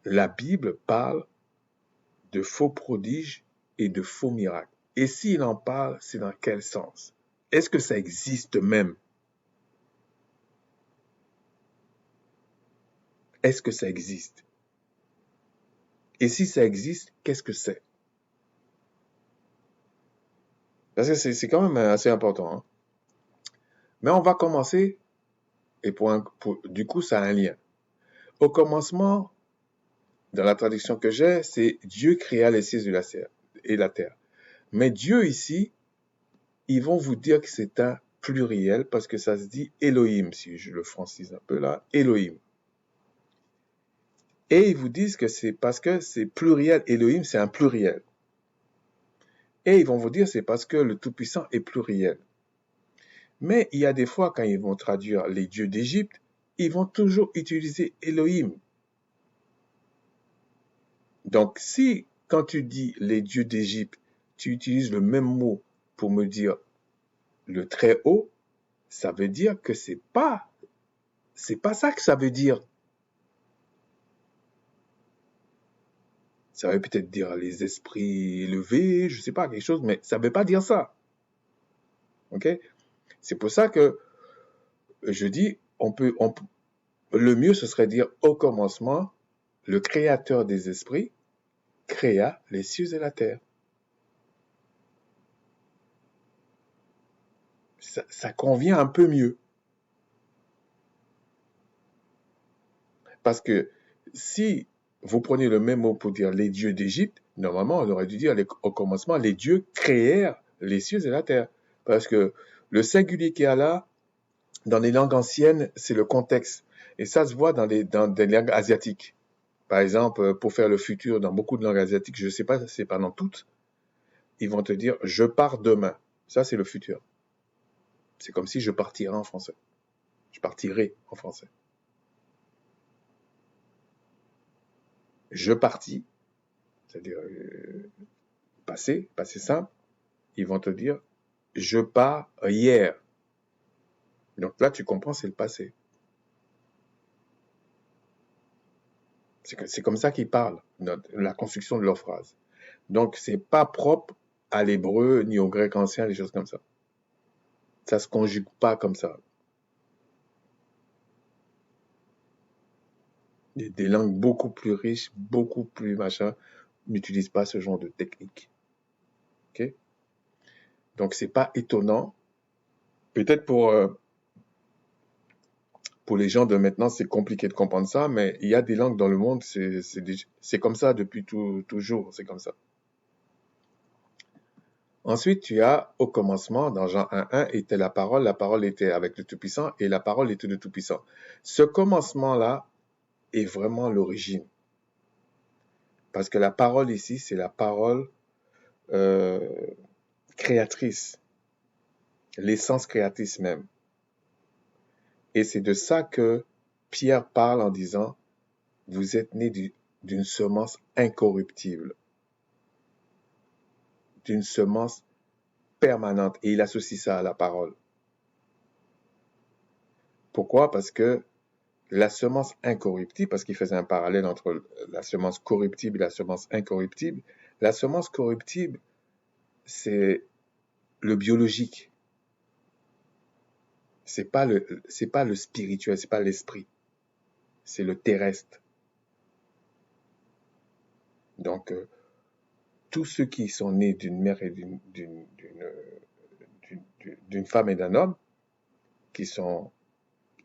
la Bible parle de faux prodiges et de faux miracles? Et s'il en parle, c'est dans quel sens? Est-ce que ça existe même? Est-ce que ça existe? Et si ça existe, qu'est-ce que c'est? Parce que c'est quand même assez important, hein. Mais on va commencer, et du coup, ça a un lien. Au commencement, dans la traduction que j'ai, c'est Dieu créa les cieux et la terre. Mais Dieu ici, ils vont vous dire que c'est un pluriel parce que ça se dit Elohim, si je le francise un peu là, Elohim. Et ils vous disent que c'est parce que c'est pluriel, Elohim, c'est un pluriel. Et ils vont vous dire c'est parce que le Tout-Puissant est pluriel. Mais il y a des fois, quand ils vont traduire les dieux d'Égypte, ils vont toujours utiliser Elohim. Donc, si, quand tu dis les dieux d'Égypte, tu utilises le même mot pour me dire le très haut, ça veut dire que c'est pas ça que ça veut dire. Ça veut peut-être dire les esprits élevés, je sais pas, quelque chose, mais ça veut pas dire ça. Ok? C'est pour ça que je dis, le mieux ce serait de dire au commencement, le créateur des esprits créa les cieux et la terre. Ça convient un peu mieux. Parce que si vous prenez le même mot pour dire les dieux d'Égypte, normalement, on aurait dû dire au commencement, les dieux créèrent les cieux et la terre. Parce que le singulier qu'il y a là, dans les langues anciennes, c'est le contexte. Et ça se voit dans des langues asiatiques. Par exemple, pour faire le futur, dans beaucoup de langues asiatiques, je ne sais pas si c'est pas dans toutes, ils vont te dire je pars demain. Ça, c'est le futur. C'est comme si je partirais en français. Je partirai en français. Je partis, c'est-à-dire passé simple. Ils vont te dire je pars hier. Donc là, tu comprends, c'est le passé. C'est comme ça qu'ils parlent, la construction de leur phrase. Donc, c'est pas propre à l'hébreu ni au grec ancien, des choses comme ça. Ça se conjugue pas comme ça. Des langues beaucoup plus riches, beaucoup plus machin, n'utilisent pas ce genre de technique. Ok? Donc, c'est pas étonnant. Peut-être pour les gens de maintenant, c'est compliqué de comprendre ça, mais il y a des langues dans le monde, c'est comme ça depuis toujours, c'est comme ça. Ensuite, tu as au commencement, dans Jean 1.1, était la parole était avec le Tout-Puissant, et la parole était le Tout-Puissant. Ce commencement-là est vraiment l'origine. Parce que la parole ici, c'est la parole créatrice, l'essence créatrice même. Et c'est de ça que Pierre parle en disant, vous êtes nés d'une semence incorruptible, d'une semence permanente. Et il associe ça à la parole. Pourquoi? Parce que la semence incorruptible, parce qu'il faisait un parallèle entre la semence corruptible et la semence incorruptible, la semence corruptible, c'est le biologique. C'est pas le spirituel, c'est pas l'esprit. C'est le terrestre. Donc, tous ceux qui sont nés d'une mère et d'une femme et d'un homme, qui sont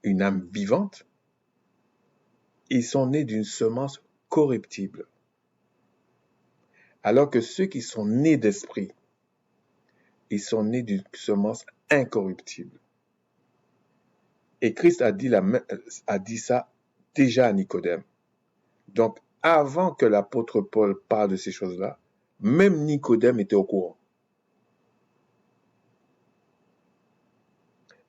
une âme vivante, ils sont nés d'une semence corruptible. Alors que ceux qui sont nés d'esprit, ils sont nés d'une semence incorruptible. Et Christ a dit ça déjà à Nicodème. Donc, avant que l'apôtre Paul parle de ces choses-là, même Nicodème était au courant.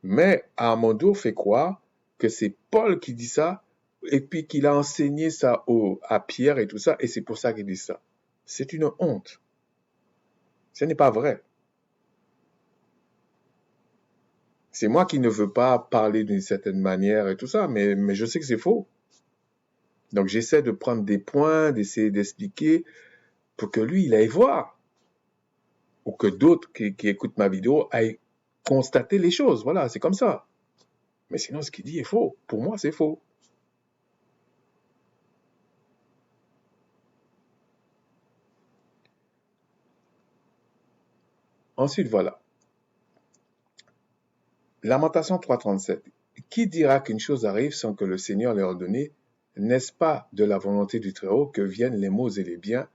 Mais Armando fait croire que c'est Paul qui dit ça, et puis qu'il a enseigné ça à Pierre et tout ça, et c'est pour ça qu'il dit ça. C'est une honte. Ce n'est pas vrai. C'est moi qui ne veux pas parler d'une certaine manière et tout ça, mais je sais que c'est faux. Donc j'essaie de prendre des points, d'essayer d'expliquer pour que lui, il aille voir. Ou que d'autres qui écoutent ma vidéo aillent constater les choses. Voilà, c'est comme ça. Mais sinon, ce qu'il dit est faux. Pour moi, c'est faux. Ensuite, voilà. Lamentation 3.37. Qui dira qu'une chose arrive sans que le Seigneur l'ait ordonné? N'est-ce pas de la volonté du Très-Haut que viennent les maux et les biens?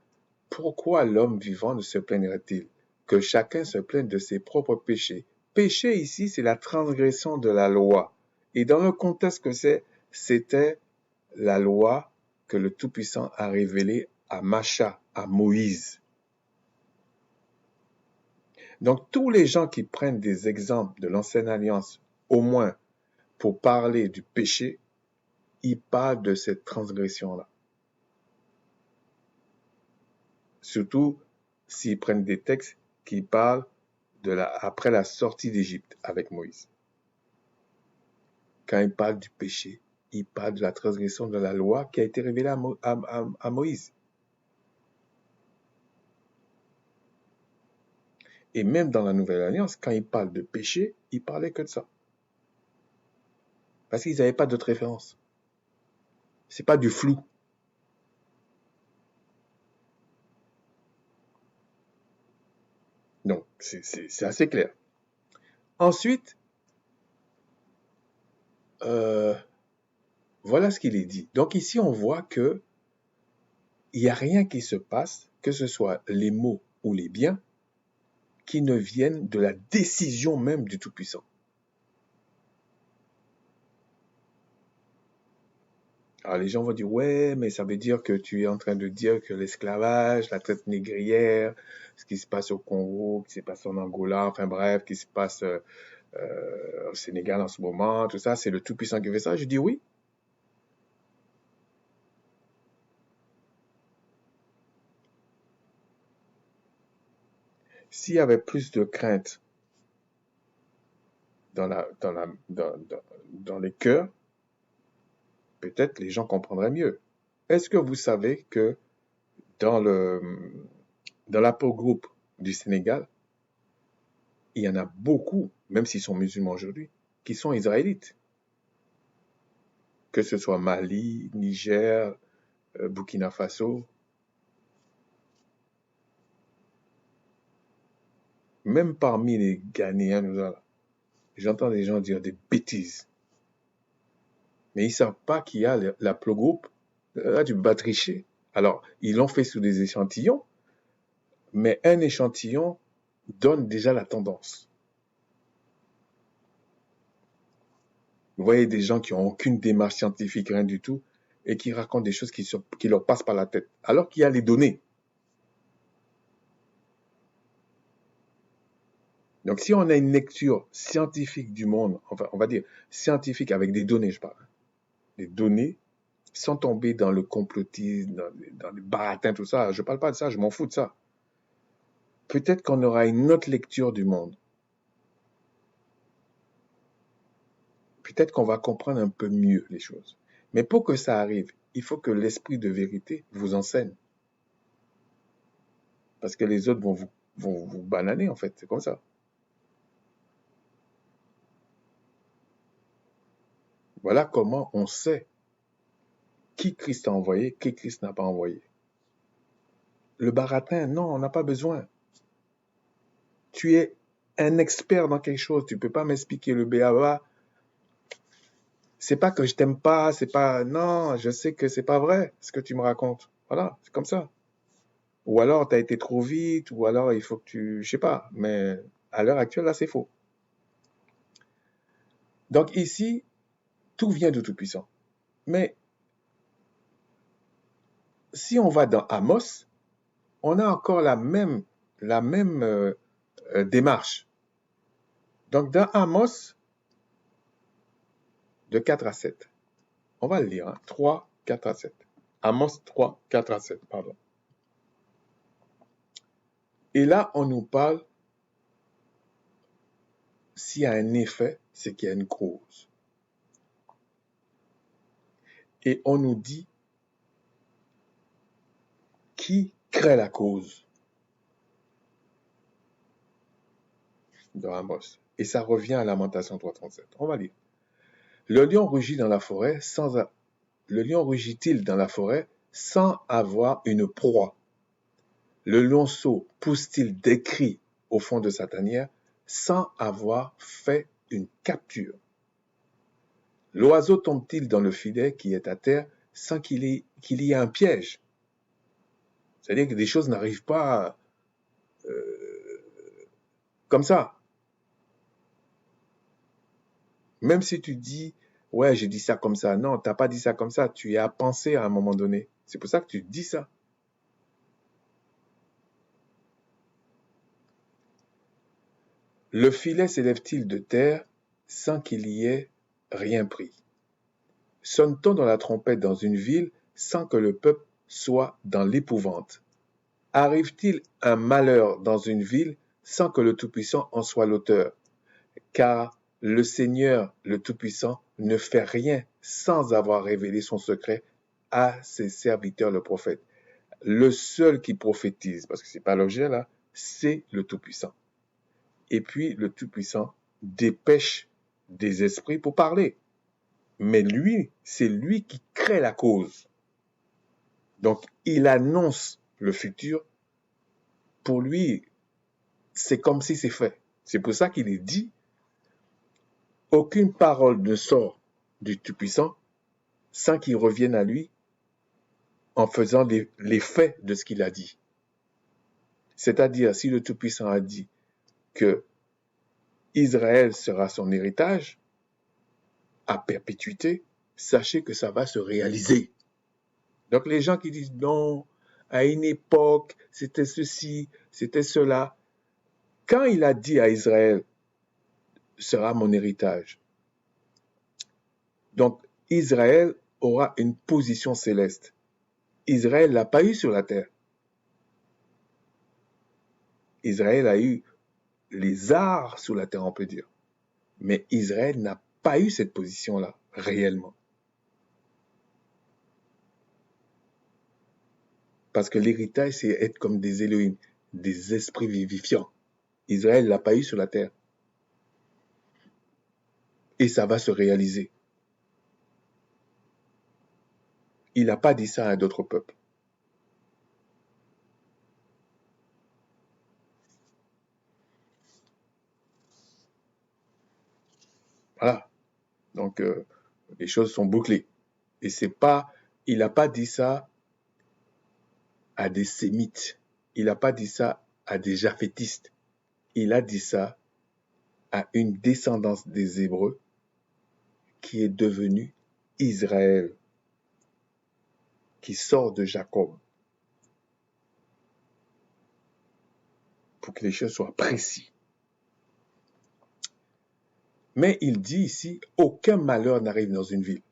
Pourquoi l'homme vivant ne se plaindrait-il? Que chacun se plaigne de ses propres péchés. Péché ici, c'est la transgression de la loi. Et dans le contexte que c'était la loi que le Tout-Puissant a révélée à Macha, à Moïse. Donc tous les gens qui prennent des exemples de l'ancienne alliance, au moins pour parler du péché, ils parlent de cette transgression-là. Surtout s'ils prennent des textes qui parlent après la sortie d'Égypte avec Moïse. Quand ils parlent du péché, ils parlent de la transgression de la loi qui a été révélée à Moïse. Et même dans la Nouvelle Alliance, quand ils parlent de péché, ils parlaient que de ça. Parce qu'ils n'avaient pas d'autres références. C'est pas du flou. Donc, c'est assez clair. Ensuite, voilà ce qu'il est dit. Donc ici, on voit que il n'y a rien qui se passe, que ce soit les maux ou les biens, qui ne viennent de la décision même du Tout-Puissant. Alors les gens vont dire, ouais, mais ça veut dire que tu es en train de dire que l'esclavage, la traite négrière, ce qui se passe au Congo, ce qui se passe en Angola, enfin bref, ce qui se passe au Sénégal en ce moment, tout ça, c'est le Tout-Puissant qui fait ça. Je dis oui. S'il y avait plus de crainte dans les cœurs, peut-être les gens comprendraient mieux. Est-ce que vous savez que dans l'apo-groupe du Sénégal, il y en a beaucoup, même s'ils sont musulmans aujourd'hui, qui sont israélites. Que ce soit Mali, Niger, Burkina Faso. Même parmi les Ghanéens, j'entends des gens dire des bêtises. Mais ils ne savent pas qu'il y a l'haplogroupe. Là, tu peux pas tricher. Alors, ils l'ont fait sous des échantillons, mais un échantillon donne déjà la tendance. Vous voyez des gens qui n'ont aucune démarche scientifique, rien du tout, et qui racontent des choses qui leur passent par la tête, alors qu'il y a les données. Donc, si on a une lecture scientifique du monde, enfin, on va dire scientifique avec des données, je parle, des données, sans tomber dans le complotisme, dans les baratins, tout ça, je ne parle pas de ça, je m'en fous de ça. Peut-être qu'on aura une autre lecture du monde. Peut-être qu'on va comprendre un peu mieux les choses. Mais pour que ça arrive, il faut que l'esprit de vérité vous enseigne. Parce que les autres vont vous bananer, en fait. C'est comme ça. Voilà comment on sait qui Christ a envoyé, qui Christ n'a pas envoyé. Le baratin, non, on n'a pas besoin. Tu es un expert dans quelque chose, tu ne peux pas m'expliquer le béaba. C'est pas que je t'aime pas, c'est pas... Non, je sais que c'est pas vrai, ce que tu me racontes. Voilà, c'est comme ça. Ou alors, tu as été trop vite, ou alors il faut que tu... Je sais pas, mais à l'heure actuelle, là, c'est faux. Donc ici, tout vient du Tout-Puissant. Mais si on va dans Amos, on a encore la même démarche. Donc dans Amos, de 4 à 7. On va le lire, hein? 3, 4 à 7. Amos 3, 4 à 7, pardon. Et là, on nous parle, s'il y a un effet, c'est qu'il y a une cause. Et on nous dit qui crée la cause dans Amos. Et ça revient à Lamentation 3.37. On va lire. Le lion rugit dans la forêt Le lion rugit-il dans la forêt sans avoir une proie? Le lionceau pousse-t-il des cris au fond de sa tanière sans avoir fait une capture? L'oiseau tombe-t-il dans le filet qui est à terre sans qu'il y ait un piège? C'est-à-dire que des choses n'arrivent pas comme ça. Même si tu dis, ouais, j'ai dit ça comme ça. Non, tu n'as pas dit ça comme ça. Tu y as pensé à un moment donné. C'est pour ça que tu dis ça. Le filet s'élève-t-il de terre sans qu'il y ait rien pris? Sonne-t-on dans la trompette dans une ville sans que le peuple soit dans l'épouvante? Arrive-t-il un malheur dans une ville sans que le Tout-Puissant en soit l'auteur? Car le Seigneur, le Tout-Puissant, ne fait rien sans avoir révélé son secret à ses serviteurs le prophète. Le seul qui prophétise, parce que ce n'est pas l'objet là, c'est le Tout-Puissant. Et puis le Tout-Puissant dépêche des esprits pour parler. Mais lui, c'est lui qui crée la cause. Donc, il annonce le futur. Pour lui, c'est comme si c'est fait. C'est pour ça qu'il est dit, aucune parole ne sort du Tout-Puissant sans qu'il revienne à lui en faisant les faits de ce qu'il a dit. C'est-à-dire, si le Tout-Puissant a dit que Israël sera son héritage à perpétuité, sachez que ça va se réaliser. Donc les gens qui disent non, à une époque, c'était ceci, c'était cela. Quand il a dit à Israël, sera mon héritage. Donc Israël aura une position céleste. Israël ne l'a pas eu sur la terre. Israël a eu les arts sur la terre, on peut dire. Mais Israël n'a pas eu cette position-là, réellement. Parce que l'héritage, c'est être comme des Elohim, des esprits vivifiants. Israël ne l'a pas eu sur la terre. Et ça va se réaliser. Il n'a pas dit ça à d'autres peuples. Voilà. Donc, les choses sont bouclées. Et c'est pas, il n'a pas dit ça à des sémites. Il n'a pas dit ça à des japhétistes. Il a dit ça à une descendance des Hébreux qui est devenue Israël, qui sort de Jacob. Pour que les choses soient précises. Mais il dit ici, aucun malheur n'arrive dans une ville.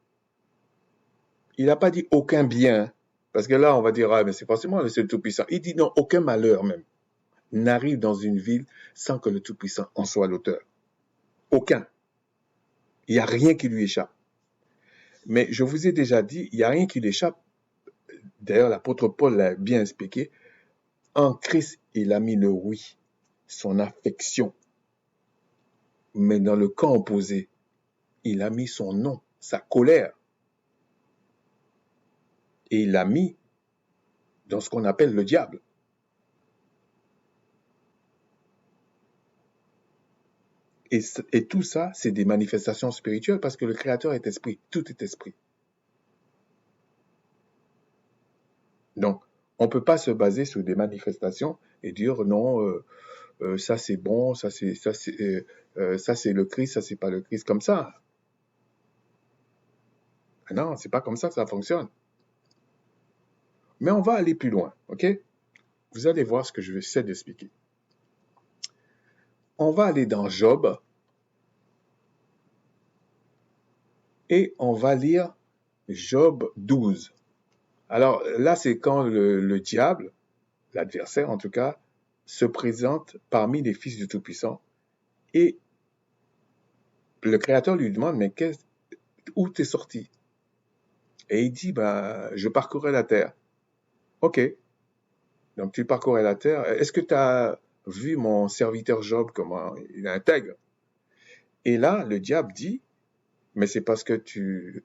Il n'a pas dit aucun bien, parce que là, on va dire, ah, mais c'est forcément le seul Tout-Puissant. Il dit non, aucun malheur même n'arrive dans une ville sans que le Tout-Puissant en soit l'auteur. Aucun. Il n'y a rien qui lui échappe. Mais je vous ai déjà dit, il n'y a rien qui lui échappe. D'ailleurs, l'apôtre Paul l'a bien expliqué. En Christ, il a mis le oui, son affection. Mais dans le camp opposé, il a mis son nom, sa colère. Et il l'a mis dans ce qu'on appelle le diable. Et tout ça, c'est des manifestations spirituelles parce que le Créateur est esprit, tout est esprit. Donc, on ne peut pas se baser sur des manifestations et dire non, ça c'est bon, ça c'est le Christ, ça c'est pas le Christ, comme ça. Non, c'est pas comme ça que ça fonctionne. Mais on va aller plus loin, ok? Vous allez voir ce que je vais essayer d'expliquer. On va aller dans Job. Et on va lire Job 12. Alors là, c'est quand le diable, l'adversaire en tout cas, se présente parmi les fils du Tout-Puissant et le Créateur lui demande, mais où t'es sorti? Et il dit, bah, je parcourais la terre. Ok, donc tu parcourais la terre. Est-ce que tu as vu mon serviteur Job, comment il est intègre? Et là, le diable dit, mais c'est parce que tu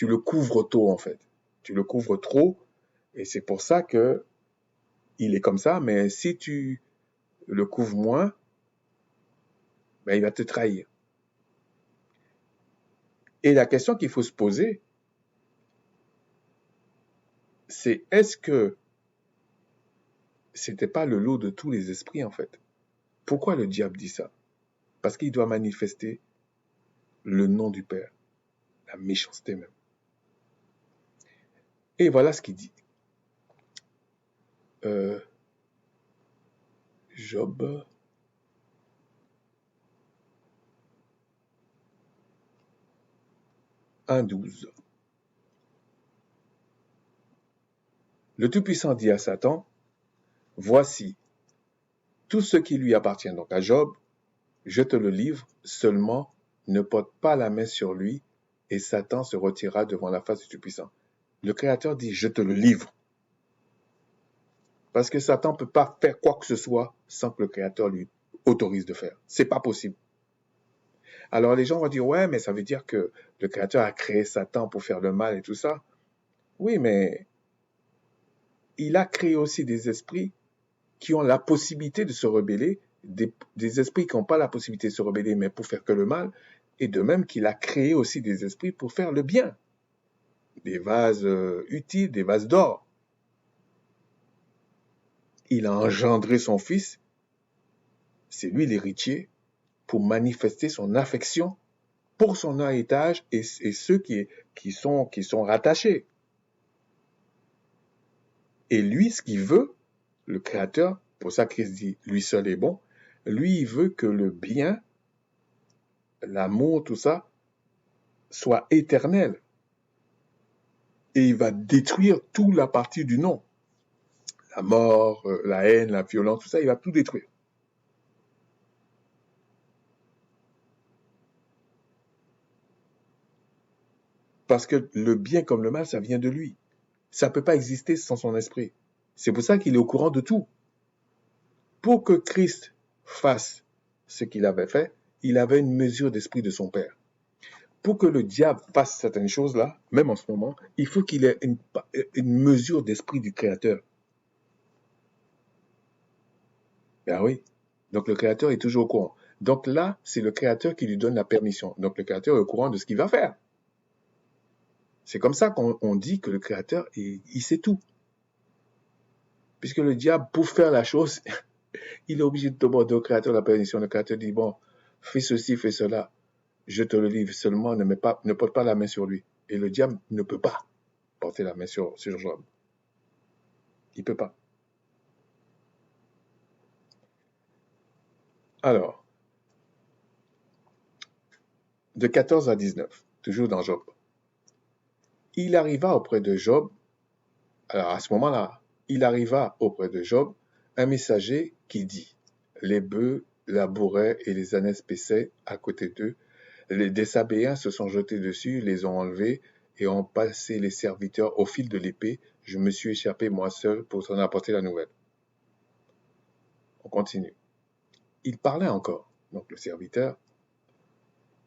le couvres tôt en fait. Tu le couvres trop et c'est pour ça que il est comme ça, mais si tu le couvres moins, ben, il va te trahir. Et la question qu'il faut se poser, c'est est-ce que c'était pas le lot de tous les esprits en fait? Pourquoi le diable dit ça? Parce qu'il doit manifester le nom du Père, la méchanceté même. Et voilà ce qu'il dit. Job 1,12. Le Tout-Puissant dit à Satan, voici, tout ce qui lui appartient, donc à Job, je te le livre, seulement ne porte pas la main sur lui, et Satan se retirera devant la face du Tout-Puissant. Le Créateur dit, je te le livre. Parce que Satan ne peut pas faire quoi que ce soit sans que le Créateur lui autorise de faire. C'est pas possible. Alors les gens vont dire, ouais, mais ça veut dire que le Créateur a créé Satan pour faire le mal et tout ça. Oui, mais il a créé aussi des esprits qui ont la possibilité de se rebeller, des esprits qui n'ont pas la possibilité de se rebeller, mais pour faire que le mal, et de même qu'il a créé aussi des esprits pour faire le bien. Des vases utiles, des vases d'or. Il a engendré son fils, c'est lui l'héritier, pour manifester son affection pour son héritage et ceux qui sont rattachés. Et lui, ce qu'il veut, le Créateur, pour ça Christ dit, lui seul est bon, lui, il veut que le bien, l'amour, tout ça, soit éternel. Et il va détruire toute la partie du non. La mort, la haine, la violence, tout ça, il va tout détruire. Parce que le bien comme le mal, ça vient de lui. Ça ne peut pas exister sans son esprit. C'est pour ça qu'il est au courant de tout. Pour que Christ fasse ce qu'il avait fait, il avait une mesure d'esprit de son Père. Pour que le diable fasse certaines choses-là, même en ce moment, il faut qu'il ait une mesure d'esprit du Créateur. Ben oui. Donc le Créateur est toujours au courant. Donc là, c'est le Créateur qui lui donne la permission. Donc le Créateur est au courant de ce qu'il va faire. C'est comme ça qu'on dit que le Créateur, il sait tout. Puisque le diable, pour faire la chose, il est obligé de demander au Créateur la permission. Le Créateur dit, bon, fais ceci, fais cela. Je te le livre seulement, ne porte pas la main sur lui. Et le diable ne peut pas porter la main sur Job. Il ne peut pas. Alors, de 14 à 19, toujours dans Job. Il arriva auprès de Job, alors à ce moment-là, il arriva auprès de Job un messager qui dit, les bœufs labouraient et les ânes paissaient à côté d'eux, des Sabéens se sont jetés dessus, les ont enlevés et ont passé les serviteurs au fil de l'épée. Je me suis échappé moi seul pour t'en apporter la nouvelle. On continue. Il parlait encore, donc le serviteur,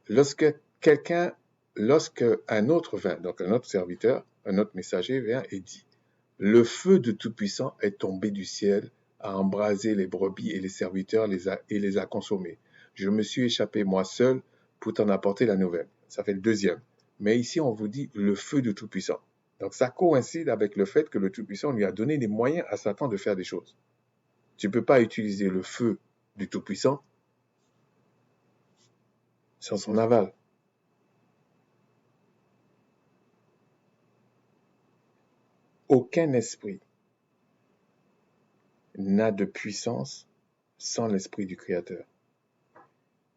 lorsque un autre vint, donc un autre serviteur, un autre messager vient et dit, le feu de Tout-Puissant est tombé du ciel, a embrasé les brebis et les serviteurs et les a consommés. Je me suis échappé moi seul pour t'en apporter la nouvelle. Ça fait le deuxième. Mais ici, on vous dit le feu du Tout-Puissant. Donc ça coïncide avec le fait que le Tout-Puissant lui a donné les moyens à Satan de faire des choses. Tu ne peux pas utiliser le feu du Tout-Puissant sans son aval. Aucun esprit n'a de puissance sans l'esprit du Créateur.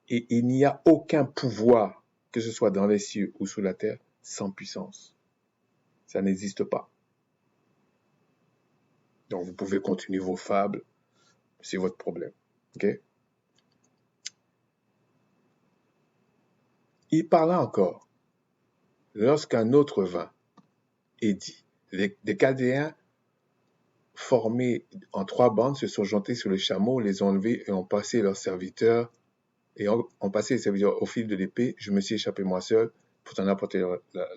Et il n'y a aucun pouvoir que ce soit dans les cieux ou sous la terre, sans puissance. Ça n'existe pas. Donc, vous pouvez continuer vos fables, c'est votre problème. OK? Il parla encore, lorsqu'un autre vint et dit, des Chaldéens formés en 3 bandes se sont jetés sur les chameaux, les ont enlevés et ont passé leurs serviteurs au fil de l'épée. Je me suis échappé moi seul pour t'en apporter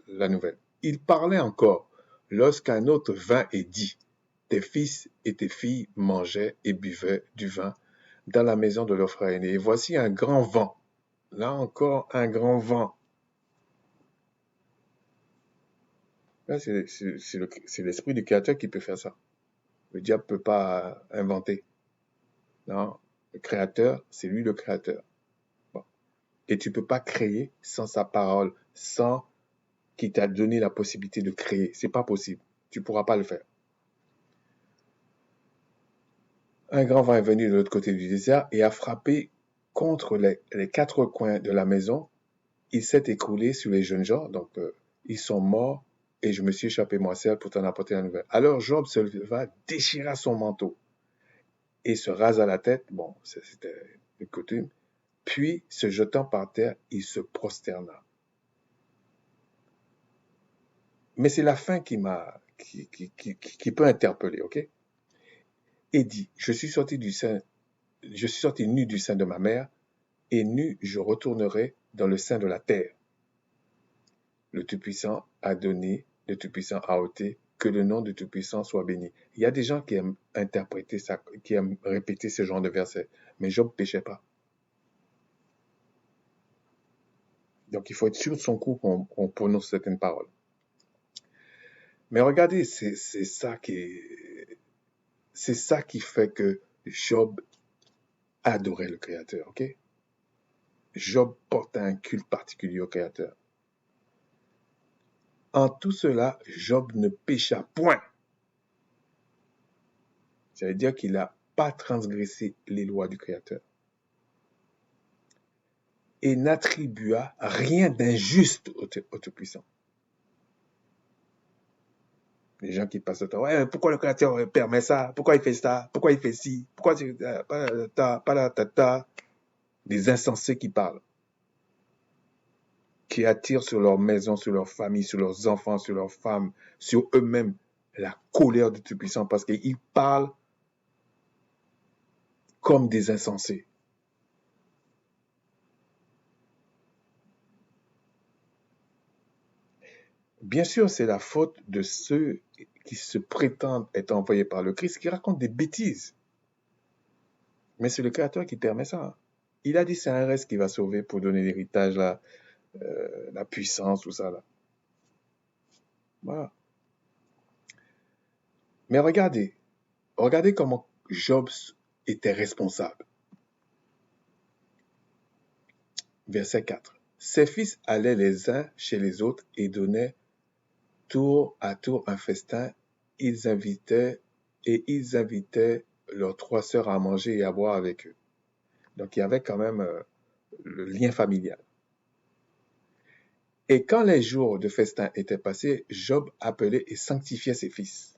la nouvelle. Il parlait encore, lorsqu'un autre vint et dit, tes fils et tes filles mangeaient et buvaient du vin dans la maison de leur frère aîné. Et voici un grand vent. Là encore, un grand vent. Là, c'est l'esprit du Créateur qui peut faire ça. Le diable ne peut pas inventer. Non, le Créateur, c'est lui le Créateur. Bon. Et tu ne peux pas créer sans sa parole, sans qu'il t'a donné la possibilité de créer. C'est pas possible. Tu ne pourras pas le faire. Un grand vent est venu de l'autre côté du désert et a frappé contre les 4 coins de la maison. Il s'est écroulé sur les jeunes gens, donc ils sont morts, et je me suis échappé moi seul pour t'en apporter la nouvelle. Alors Job se leva, déchira son manteau et se rasa la tête, bon, c'était une coutume, puis se jetant par terre, il se prosterna. Mais c'est la fin qui peut interpeller, ok? Et dit, je suis sorti nu du sein de ma mère, et nu je retournerai dans le sein de la terre. Le Tout-Puissant a donné, le Tout-Puissant a ôté, que le nom du Tout-Puissant soit béni. Il y a des gens qui aiment interpréter ça, qui aiment répéter ce genre de versets, mais Job ne péchait pas. Donc il faut être sûr de son coup qu'on prononce certaines paroles. Mais regardez, c'est ça qui fait que Job adorait le Créateur, ok? Job portait un culte particulier au Créateur. En tout cela, Job ne pécha point. Ça veut dire qu'il n'a pas transgressé les lois du Créateur. Et n'attribua rien d'injuste au Tout-Puissant. Les gens qui passent le temps, ouais, pourquoi le Créateur permet ça? Pourquoi il fait ça? Pourquoi il fait ci? Pourquoi des insensés qui parlent, qui attirent sur leur maison, sur leur famille, sur leurs enfants, sur leurs femmes, sur eux-mêmes, la colère du Tout-Puissant parce qu'ils parlent comme des insensés. Bien sûr, c'est la faute de ceux qui se prétendent être envoyés par le Christ, qui racontent des bêtises. Mais c'est le Créateur qui permet ça. Il a dit c'est un reste qui va sauver pour donner l'héritage, la puissance, tout ça. Là. Voilà. Mais regardez comment Job était responsable. Verset 4. Ses fils allaient les uns chez les autres et donnaient tour à tour un festin. Ils invitaient leurs 3 sœurs à manger et à boire avec eux. Donc il y avait quand même le lien familial. Et quand les jours de festin étaient passés, Job appelait et sanctifiait ses fils.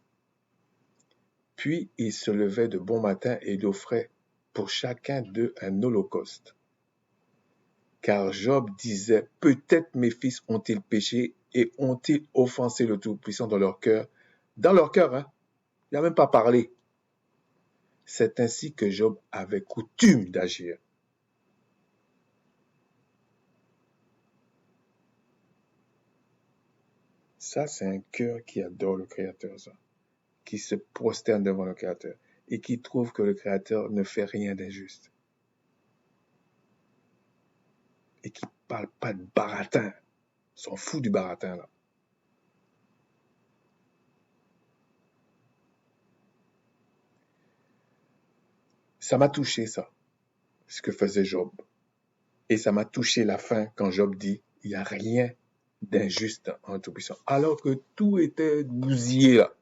Puis il se levait de bon matin et il offrait pour chacun d'eux un holocauste. Car Job disait, peut-être mes fils ont-ils péché et ont-ils offensé le Tout-Puissant dans leur cœur? Dans leur cœur, hein? Il n'a même pas parlé. C'est ainsi que Job avait coutume d'agir. Ça, c'est un cœur qui adore le Créateur, ça. Qui se prosterne devant le Créateur et qui trouve que le Créateur ne fait rien d'injuste. Et qui ne parle pas de baratin. Ils s'en fout du baratin, là. Ça m'a touché, ça, ce que faisait Job. Et ça m'a touché la fin quand Job dit, il n'y a rien d'injuste en Tout-Puissant. Alors que tout était bousillé, là.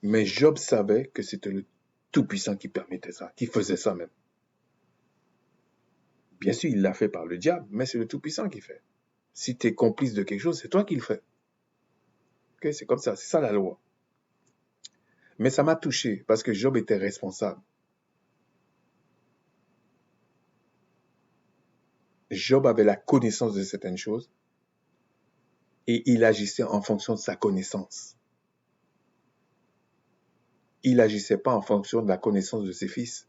Mais Job savait que c'était le Tout-Puissant qui permettait ça, qui faisait ça même. Bien sûr, il l'a fait par le diable, mais c'est le Tout-Puissant qui fait. Si tu es complice de quelque chose, c'est toi qui le fais. Okay? C'est comme ça, c'est ça la loi. Mais ça m'a touché parce que Job était responsable. Job avait la connaissance de certaines choses et il agissait en fonction de sa connaissance. Il n'agissait pas en fonction de la connaissance de ses fils.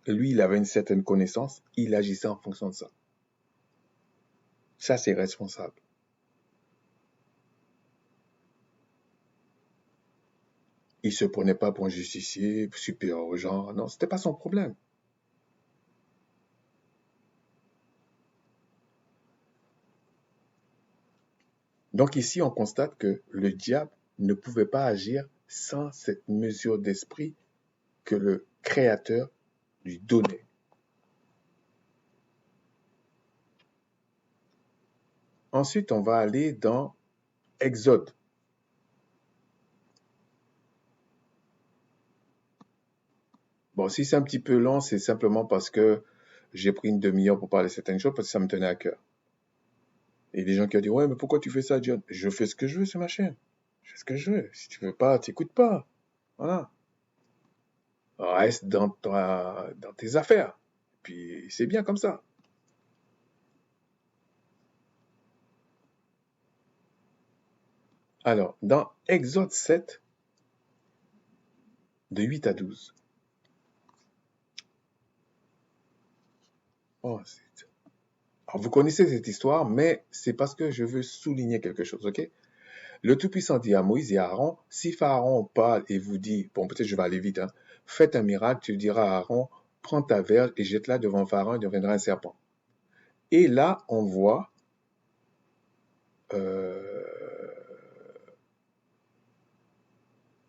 Et lui, il avait une certaine connaissance, il agissait en fonction de ça. Ça, c'est responsable. Il se prenait pas pour un justicier, supérieur aux gens. Non, c'était pas son problème. Donc ici, on constate que le diable ne pouvait pas agir sans cette mesure d'esprit que le Créateur lui donnait. Ensuite, on va aller dans Exode. Bon, si c'est un petit peu long, c'est simplement parce que j'ai pris une demi-heure pour parler de certaines choses, parce que ça me tenait à cœur. Et des gens qui ont dit, ouais, mais pourquoi tu fais ça, John? Je fais ce que je veux sur ma chaîne. Je fais ce que je veux. Si tu veux pas, t'écoutes pas. Voilà. Reste dans tes affaires. Puis c'est bien comme ça. Alors, dans Exode 7, de 8 à 12. Oh, alors, vous connaissez cette histoire, mais c'est parce que je veux souligner quelque chose, ok? Le Tout-Puissant dit à Moïse et à Aaron, si Pharaon parle et vous dit, bon, peut-être je vais aller vite, hein, faites un miracle, tu diras à Aaron, prends ta verge et jette-la devant Pharaon, il deviendra un serpent. Et là, on voit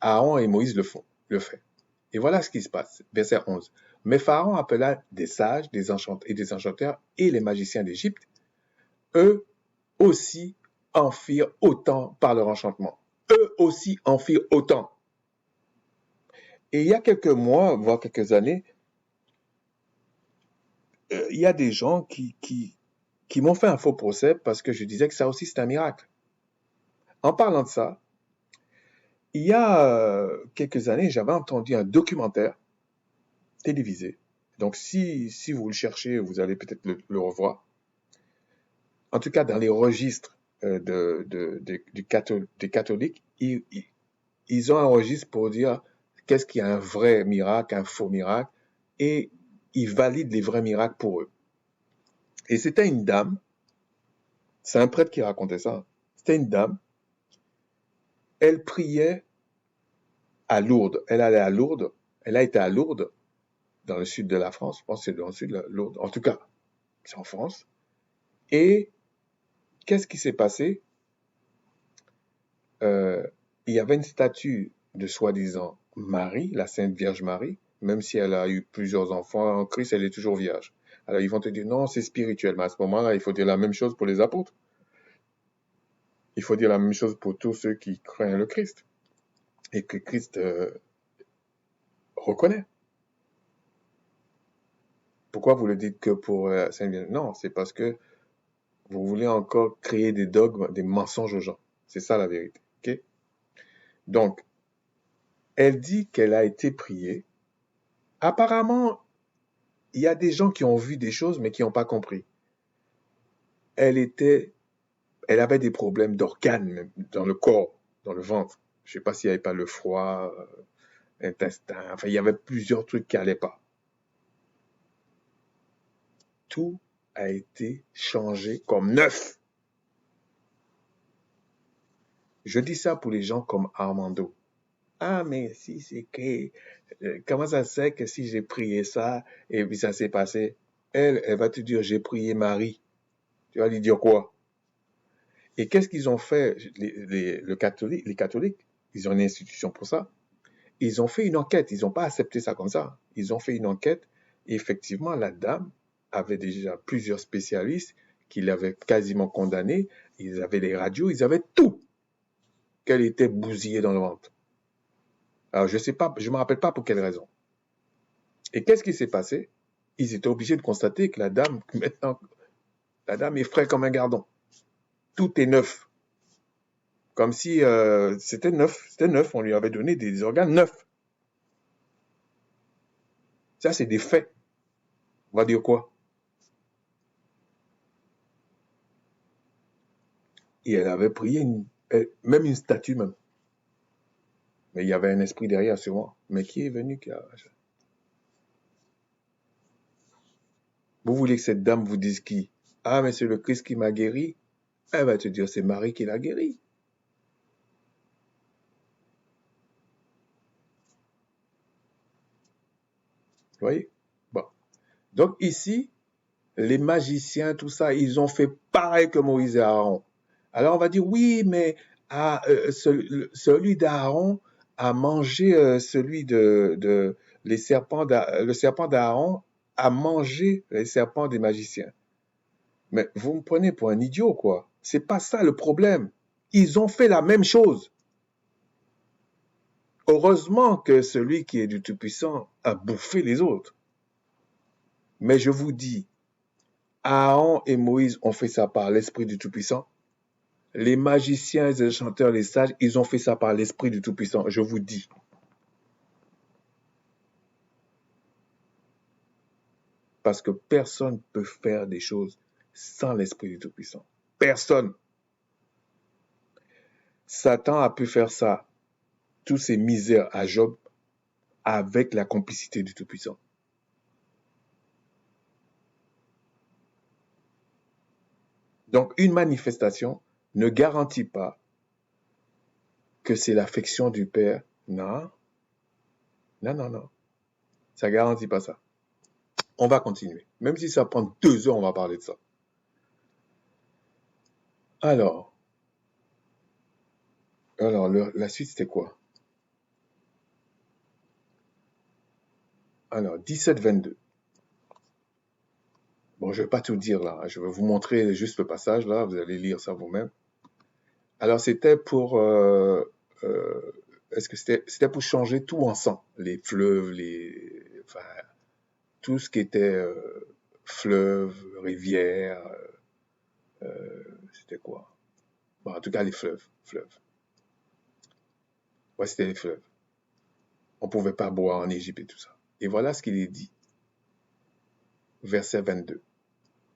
Aaron et Moïse le fait. Et voilà ce qui se passe. Verset 11. Mais Pharaon appela des sages, des enchanteurs et les magiciens d'Égypte. Eux aussi en firent autant par leur enchantement. Eux aussi en firent autant. Et il y a quelques mois, voire quelques années, il y a des gens qui m'ont fait un faux procès parce que je disais que ça aussi c'est un miracle. En parlant de ça, il y a quelques années, j'avais entendu un documentaire télévisé. Donc si vous le cherchez, vous allez peut-être le revoir. En tout cas, dans les registres des catholiques, ils ont un registre pour dire qu'est-ce qui est un vrai miracle, un faux miracle, et ils valident les vrais miracles pour eux. Et c'était une dame, c'est un prêtre qui racontait ça, c'était une dame, elle priait à Lourdes, elle allait à Lourdes, elle a été à Lourdes, dans le sud de la France, je pense que c'est dans le sud de Lourdes, en tout cas, c'est en France, et qu'est-ce qui s'est passé? Il y avait une statue de soi-disant Marie, la Sainte Vierge Marie, même si elle a eu plusieurs enfants en Christ, elle est toujours vierge. Alors ils vont te dire non, c'est spirituel, mais à ce moment-là, il faut dire la même chose pour les apôtres. Il faut dire la même chose pour tous ceux qui craignent le Christ et que Christ reconnaît. Pourquoi vous le dites que pour Sainte Vierge? Non, c'est parce que vous voulez encore créer des dogmes, des mensonges aux gens. C'est ça la vérité. Okay? Donc, elle dit qu'elle a été priée. Apparemment, il y a des gens qui ont vu des choses, mais qui n'ont pas compris. Elle avait des problèmes d'organes, même, dans le corps, dans le ventre. Je ne sais pas s'il n'y avait pas le foie, l'intestin, enfin, il y avait plusieurs trucs qui n'allaient pas. Tout a été changé comme neuf. Je dis ça pour les gens comme Armando. Ah, mais si c'est que, comment ça se fait que si j'ai prié ça, et puis ça s'est passé, elle va te dire, j'ai prié Marie. Tu vas lui dire quoi? Et qu'est-ce qu'ils ont fait, les catholiques? Ils ont une institution pour ça. Ils ont fait une enquête. Ils n'ont pas accepté ça comme ça. Ils ont fait une enquête. Et effectivement, la dame avait déjà plusieurs spécialistes qui l'avaient quasiment condamnée. Ils avaient les radios, ils avaient tout. Qu'elle était bousillée dans le ventre. Alors, je sais pas, je me rappelle pas pour quelle raison. Et qu'est-ce qui s'est passé? Ils étaient obligés de constater que la dame, maintenant, la dame est frais comme un gardon. Tout est neuf. Comme si c'était neuf. C'était neuf. On lui avait donné des organes neufs. Ça, c'est des faits. On va dire quoi? Et elle avait prié même une statue même. Mais il y avait un esprit derrière sûrement. Mais qui est venu Vous voulez que cette dame vous dise qui? Ah, mais c'est le Christ qui m'a guéri. Elle va te dire, c'est Marie qui l'a guéri. Vous voyez? Bon. Donc ici, les magiciens, tout ça, ils ont fait pareil que Moïse et Aaron. Alors on va dire, oui, mais celui d'Aaron a mangé le serpent d'Aaron a mangé les serpents des magiciens. Mais vous me prenez pour un idiot, quoi. C'est pas ça le problème. Ils ont fait la même chose. Heureusement que celui qui est du Tout-Puissant a bouffé les autres. Mais je vous dis, Aaron et Moïse ont fait ça par l'Esprit du Tout-Puissant. Les magiciens, les chanteurs, les sages, ils ont fait ça par l'Esprit du Tout-Puissant, je vous dis. Parce que personne ne peut faire des choses sans l'Esprit du Tout-Puissant. Personne. Satan a pu faire ça, tous ces misères à Job, avec la complicité du Tout-Puissant. Donc, une manifestation ne garantit pas que c'est l'affection du Père. Non. Non, non, non. Ça ne garantit pas ça. On va continuer. Même si ça prend 2 heures, on va parler de ça. Alors la suite, c'était quoi? Alors, 17-22. Bon, je ne vais pas tout dire là. Je vais vous montrer juste le passage là. Vous allez lire ça vous-même. Alors, c'était pour... est-ce que c'était pour changer tout en sang? Les fleuves, enfin, tout ce qui était fleuves, rivières, c'était quoi? Bon, en tout cas, les fleuves. Ouais, c'était les fleuves. On ne pouvait pas boire en Égypte et tout ça. Et voilà ce qu'il est dit. Verset 22.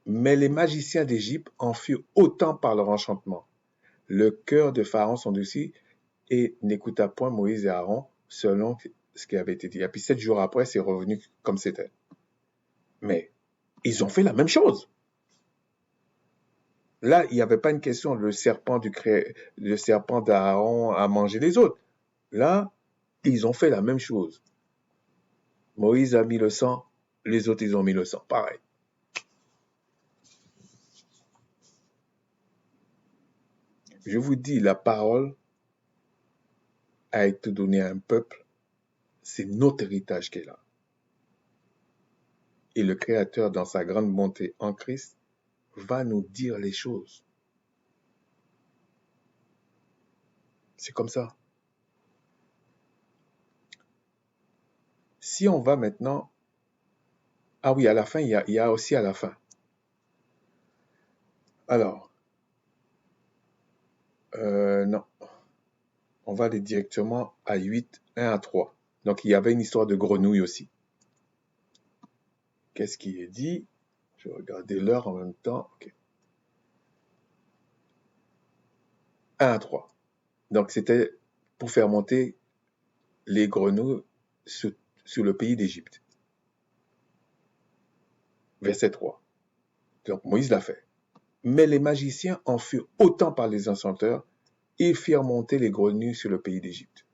Mais les magiciens d'Égypte en furent autant par leur enchantement. Le cœur de Pharaon s'endurcit et n'écouta point Moïse et Aaron selon ce qui avait été dit. Et puis 7 jours après, c'est revenu comme c'était. Mais ils ont fait la même chose. Là, il n'y avait pas une question, le serpent d'Aaron a mangé les autres. Là, ils ont fait la même chose. Moïse a mis le sang, les autres, ils ont mis le sang. Pareil. Je vous dis, la parole a été donnée à un peuple. C'est notre héritage qui est là. Et le Créateur, dans sa grande bonté en Christ, va nous dire les choses. C'est comme ça. Si on va maintenant... Ah oui, à la fin, il y a aussi à la fin. Alors, non. On va aller directement à 8, 1 à 3. Donc, il y avait une histoire de grenouille aussi. Qu'est-ce qui est dit? Je vais regarder l'heure en même temps. Okay. 1 à 3. Donc, c'était pour faire monter les grenouilles sur le pays d'Égypte. Verset 3. Donc, Moïse l'a fait. Mais les magiciens en furent autant par les enchanteurs, ils firent monter les grenouilles sur le pays d'Égypte.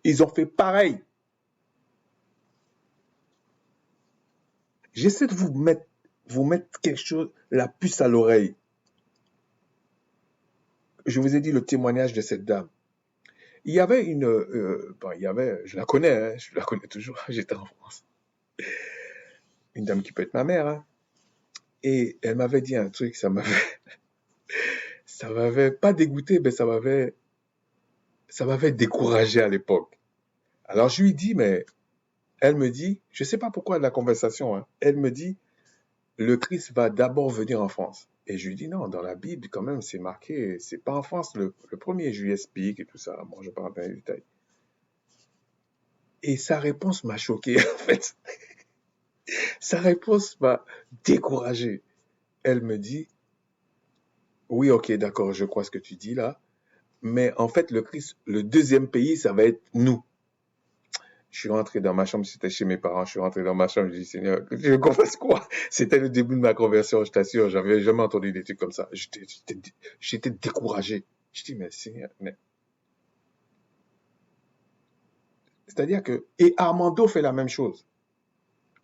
Ils ont fait pareil. J'essaie de vous mettre quelque chose, la puce à l'oreille. Je vous ai dit le témoignage de cette dame. Il y avait je la connais, hein, je la connais toujours, j'étais en France. Une dame qui peut être ma mère, hein. Et elle m'avait dit un truc, ça m'avait pas dégoûté, mais ça m'avait découragé à l'époque. Alors je lui dis, mais elle me dit, je ne sais pas pourquoi la conversation, hein, elle me dit, le Christ va d'abord venir en France. Et je lui dis, non, dans la Bible, quand même, c'est marqué, c'est pas en France, le 1er juillet explique et tout ça. Bon, je ne parle pas les détails. Et sa réponse m'a choqué, en fait. Sa réponse m'a découragé. Elle me dit, oui, ok, d'accord, je crois ce que tu dis là. Mais en fait, le Christ, le deuxième pays, ça va être nous. Je suis rentré dans ma chambre, c'était chez mes parents, je suis rentré dans ma chambre, je dis, Seigneur, je confesse quoi? C'était le début de ma conversion, je t'assure, j'avais jamais entendu des trucs comme ça. J'étais découragé. Je dis, mais Seigneur, mais... C'est-à-dire que, et Armando fait la même chose.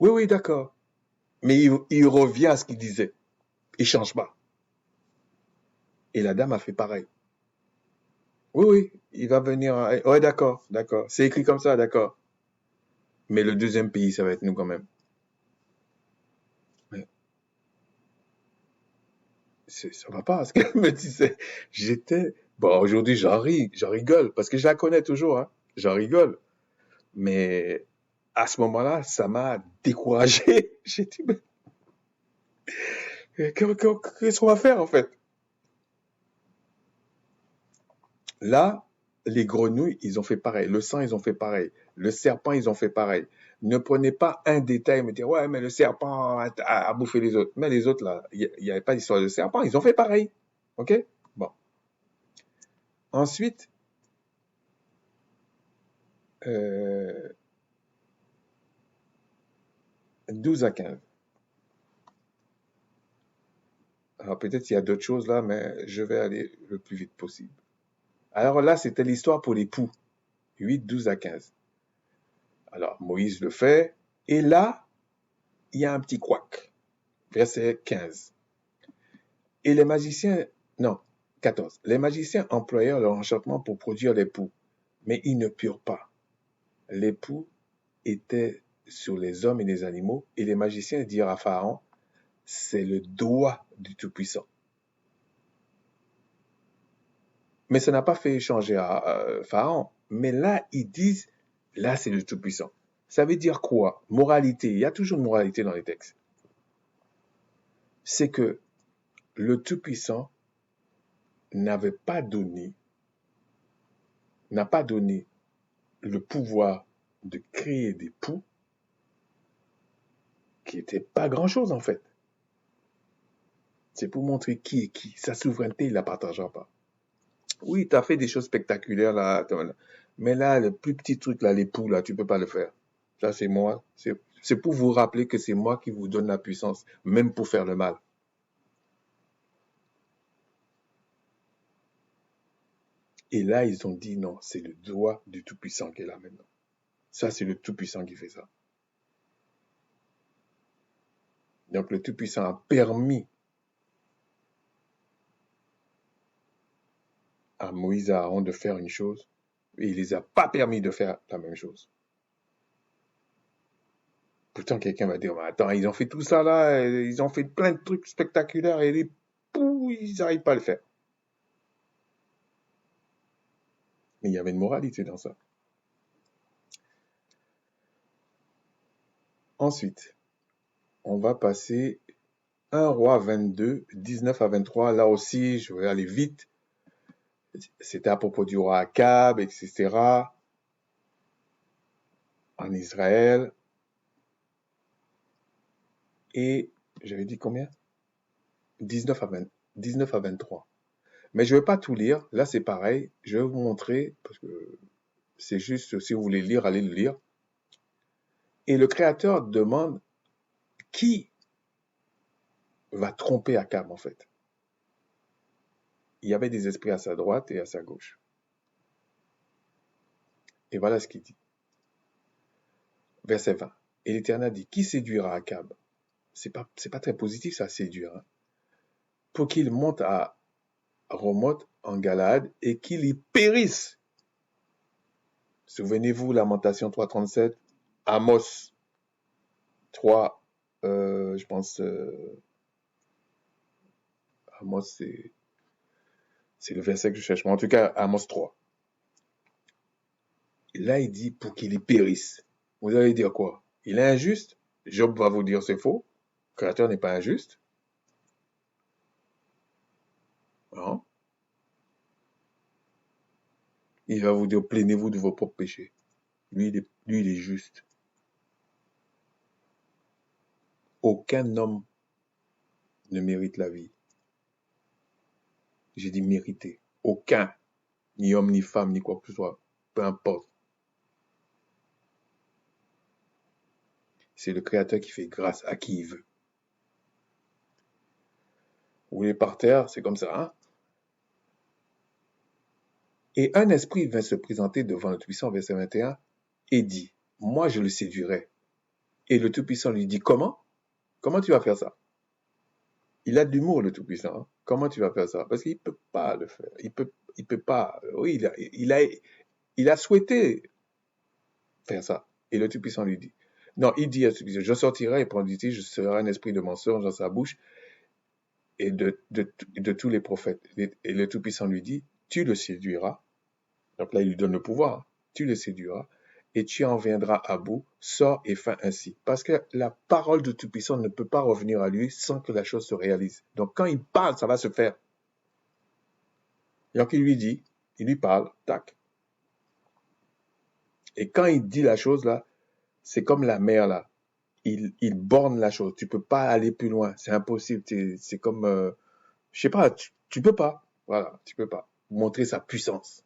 Oui, oui, d'accord. Mais il revient à ce qu'il disait. Il change pas. Et la dame a fait pareil. Oui, oui, il va venir. Ouais, d'accord, d'accord. C'est écrit comme ça, d'accord. Mais le deuxième pays, ça va être nous quand même. Mais ça va pas, ce qu'elle me disait. J'étais, bon, aujourd'hui, j'en rigole, parce que je la connais toujours, hein. J'en rigole. Mais à ce moment-là, ça m'a découragé. J'ai dit, mais qu'est-ce qu'on va faire, en fait? Là, les grenouilles, ils ont fait pareil. Le sang, ils ont fait pareil. Le serpent, ils ont fait pareil. Ne prenez pas un détail et me dire, ouais, mais le serpent a bouffé les autres. Mais les autres, là, il n'y avait pas d'histoire de serpent. Ils ont fait pareil. OK? Bon. Ensuite, euh, 12 à 15. Alors peut-être il y a d'autres choses là, mais je vais aller le plus vite possible. Alors là, c'était l'histoire pour les poux. 8, 12 à 15. Alors Moïse le fait. Et là, il y a un petit couac. Verset 15. Et les magiciens, non, 14. Les magiciens employèrent leur enchantement pour produire les poux, mais ils ne purent pas. Les poux étaient sur les hommes et les animaux, et les magiciens dirent à Pharaon, c'est le doigt du Tout-Puissant. Mais ça n'a pas fait changer à Pharaon. Mais là, ils disent, là, c'est le Tout-Puissant. Ça veut dire quoi? Moralité. Il y a toujours une moralité dans les textes. C'est que le Tout-Puissant n'avait pas donné, n'a pas donné le pouvoir de créer des poux qui n'étaient pas grand-chose en fait. C'est pour montrer qui est qui. Sa souveraineté, il ne la partagera pas. Oui, tu as fait des choses spectaculaires là, mais là, le plus petit truc là, les poux là, tu peux pas le faire. Ça, c'est moi. C'est pour vous rappeler que c'est moi qui vous donne la puissance, même pour faire le mal. Et là, ils ont dit non, c'est le doigt du Tout-Puissant qui est là maintenant. Ça, c'est le Tout-Puissant qui fait ça. Donc, le Tout-Puissant a permis à Moïse et à Aaron de faire une chose, et il les a pas permis de faire la même chose. Pourtant, quelqu'un va dire, mais attends, ils ont fait tout ça là, ils ont fait plein de trucs spectaculaires, et les poux, ils n'arrivent pas à le faire. Mais il y avait une moralité dans ça. Ensuite, on va passer 1 roi 22, 19 à 23. Là aussi, je vais aller vite. C'était à propos du roi Akab, etc. en Israël. Et j'avais dit combien? 19 à 20, 19 à 23. Mais je ne vais pas tout lire. Là, c'est pareil. Je vais vous montrer, parce que c'est juste, si vous voulez lire, allez le lire. Et le Créateur demande qui va tromper Akab, en fait. Il y avait des esprits à sa droite et à sa gauche. Et voilà ce qu'il dit. Verset 20. Et l'Éternel dit, qui séduira Akab? C'est pas très positif, ça, séduire. Hein. Pour qu'il monte à Ramoth en Galade et qu'il y périsse. Souvenez-vous, Lamentation 3.37, Amos 3, je pense, Amos, c'est le verset que je cherche. Mais en tout cas, Amos 3. Et là, il dit pour qu'il y périsse. Vous allez dire quoi? Il est injuste? Job va vous dire c'est faux. Le Créateur n'est pas injuste. Non. Il va vous dire plaignez-vous de vos propres péchés. Lui, il est juste. Aucun homme ne mérite la vie. J'ai dit mériter. Aucun. Ni homme, ni femme, ni quoi que ce soit. Peu importe. C'est le Créateur qui fait grâce à qui il veut. Vous voulez par terre, c'est comme ça, hein? Et un esprit vint se présenter devant le Tout-Puissant, verset 21, et dit, moi je le séduirai. Et le Tout-Puissant lui dit, comment? Comment tu vas faire ça? Il a de l'humour, le Tout-Puissant. Hein? Comment tu vas faire ça? Parce qu'il ne peut pas le faire. Il peut pas. Oui, il a souhaité faire ça. Et le Tout-Puissant lui dit, non, il dit à Tout-Puissant, je sortirai et prendrai, je serai un esprit de mensonge dans sa bouche et de tous les prophètes. Et le Tout-Puissant lui dit, tu le séduiras. Donc là, il lui donne le pouvoir. Tu le séduiras et tu en viendras à bout, sors et fais ainsi. Parce que la parole de Tout-Puissant ne peut pas revenir à lui sans que la chose se réalise. Donc quand il parle, ça va se faire. Donc il lui dit, il lui parle, tac. Et quand il dit la chose là, c'est comme la mer là. Il borne la chose. Tu peux pas aller plus loin. C'est impossible. C'est comme, je sais pas, tu peux pas. Voilà, tu peux pas. Montrer sa puissance.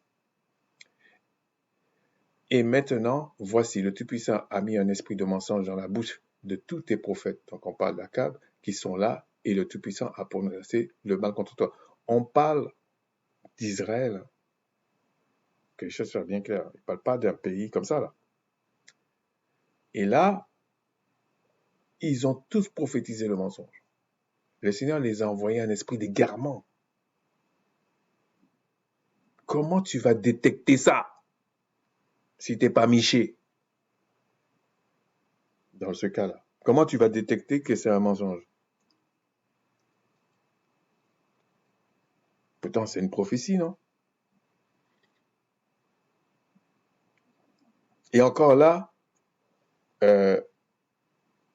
Et maintenant, voici, le Tout-Puissant a mis un esprit de mensonge dans la bouche de tous tes prophètes. Donc on parle d'Akab, qui sont là, et le Tout-Puissant a prononcé le mal contre toi. On parle d'Israël. Que les choses soient bien claires. Il ne parle pas d'un pays comme ça, là. Et là, ils ont tous prophétisé le mensonge. Le Seigneur les a envoyés un esprit d'égarement. Comment tu vas détecter ça si tu n'es pas miché dans ce cas-là? Comment tu vas détecter que c'est un mensonge? Pourtant, c'est une prophétie, non? Et encore là, euh,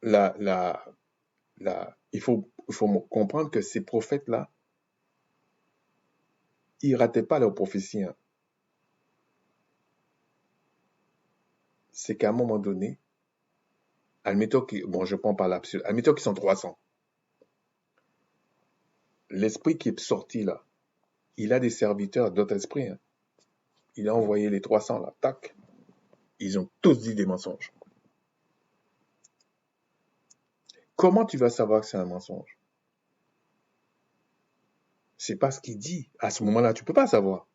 la, la, il faut comprendre que ces prophètes-là, ils rataient pas leurs prophéties. Hein. C'est qu'à un moment donné, admettons qu'ils, bon, je prends par l'absurde, admettons qu'ils sont 300. L'esprit qui est sorti là, il a des serviteurs d'autres esprits. Hein. Il a envoyé les 300 là, tac. Ils ont tous dit des mensonges. Comment tu vas savoir que c'est un mensonge? C'est pas ce qu'il dit. À ce moment-là, tu peux pas savoir.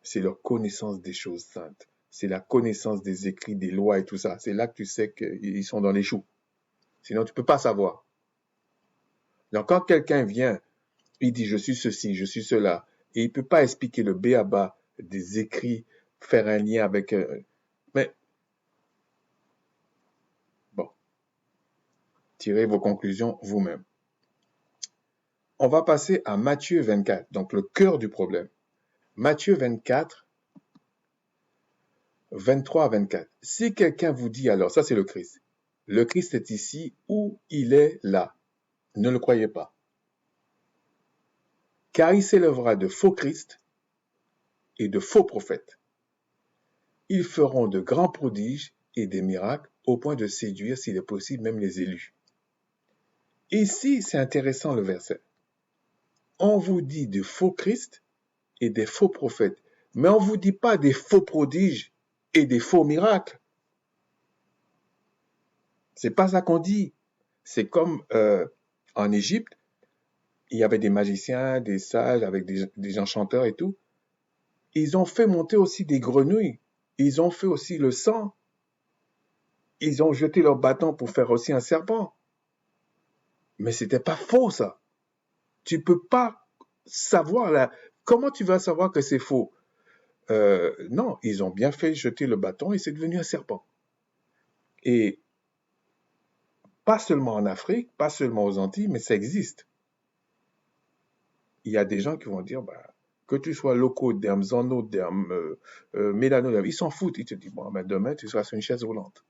C'est leur connaissance des choses saintes. C'est la connaissance des écrits, des lois et tout ça. C'est là que tu sais qu'ils sont dans les choux. Sinon, tu peux pas savoir. Donc, quand quelqu'un vient, il dit, je suis ceci, je suis cela, et il peut pas expliquer le b.a.-ba des écrits, faire un lien avec... mais, bon, tirez vos conclusions vous-même. On va passer à Matthieu 24, donc le cœur du problème. Matthieu 24, 23 à 24. Si quelqu'un vous dit alors, ça c'est le Christ est ici ou il est là, ne le croyez pas. Car il s'élèvera de faux Christ et de faux prophètes. Ils feront de grands prodiges et des miracles au point de séduire, s'il est possible, même les élus. Ici, c'est intéressant le verset. On vous dit de faux Christ et des faux prophètes, mais on ne vous dit pas des faux prodiges et des faux miracles. C'est pas ça qu'on dit. C'est comme en Égypte, il y avait des magiciens, des sages, avec des enchanteurs et tout. Ils ont fait monter aussi des grenouilles. Ils ont fait aussi le sang. Ils ont jeté leur bâton pour faire aussi un serpent. Mais c'était pas faux, ça. Tu peux pas savoir là. Comment tu vas savoir que c'est faux? Non, ils ont bien fait jeter le bâton et c'est devenu un serpent. Et pas seulement en Afrique, pas seulement aux Antilles, mais ça existe. Il y a des gens qui vont dire, bah, Que tu sois locoderme, zoonoderme, mélanoderme, ils s'en foutent. Ils te disent, bon, ben demain, tu seras sur une chaise roulante.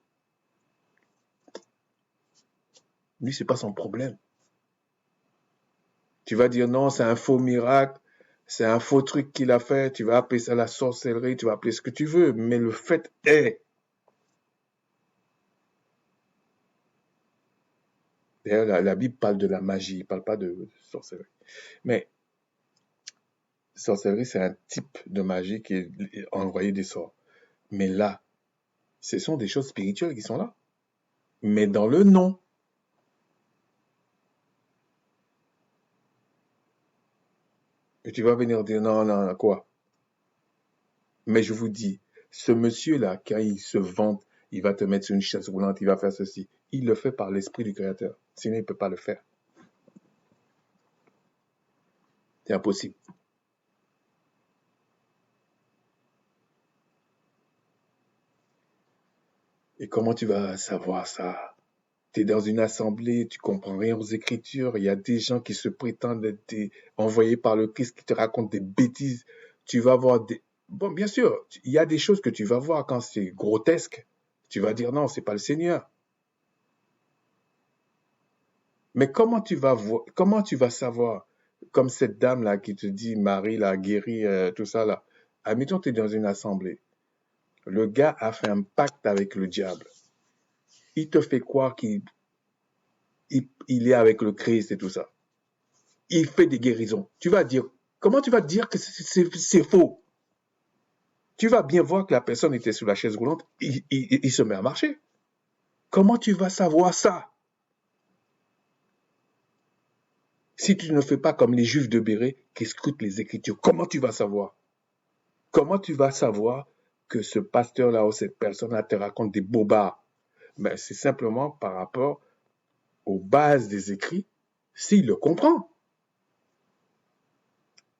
Lui, c'est pas son problème. Tu vas dire, non, c'est un faux miracle, c'est un faux truc qu'il a fait, tu vas appeler ça la sorcellerie, tu vas appeler ce que tu veux, mais le fait est. D'ailleurs, la Bible parle de la magie, il ne parle pas de sorcellerie. Mais sorcellerie, c'est un type de magie qui est envoyé des sorts. Mais là, ce sont des choses spirituelles qui sont là. Mais dans le nom. Et tu vas venir dire, non, non, quoi? Mais je vous dis, ce monsieur-là, quand il se vante, il va te mettre sur une chaise roulante, il va faire ceci. Il le fait par l'esprit du Créateur. Sinon, il ne peut pas le faire. C'est impossible. Et comment tu vas savoir ça? Tu es dans une assemblée, tu comprends rien aux Écritures, il y a des gens qui se prétendent être envoyés par le Christ qui te racontent des bêtises. Tu vas voir des... Bon, bien sûr, il y a des choses que tu vas voir quand c'est grotesque. Tu vas dire non, c'est pas le Seigneur. Mais comment tu vas savoir, comme cette dame-là qui te dit, Marie l'a guéri, tout ça là. Admettons, tu es dans une assemblée. Le gars a fait un pacte avec le diable. Il te fait croire qu'il est avec le Christ et tout ça. Il fait des guérisons. Comment tu vas dire que c'est faux? Tu vas bien voir que la personne était sur la chaise roulante, il se met à marcher. Comment tu vas savoir ça? Si tu ne fais pas comme les juifs de Béret qui scrutent les Écritures, comment tu vas savoir? Comment tu vas savoir que ce pasteur-là ou cette personne-là te raconte des bobards? Ben, c'est simplement par rapport aux bases des écrits, s'il le comprend.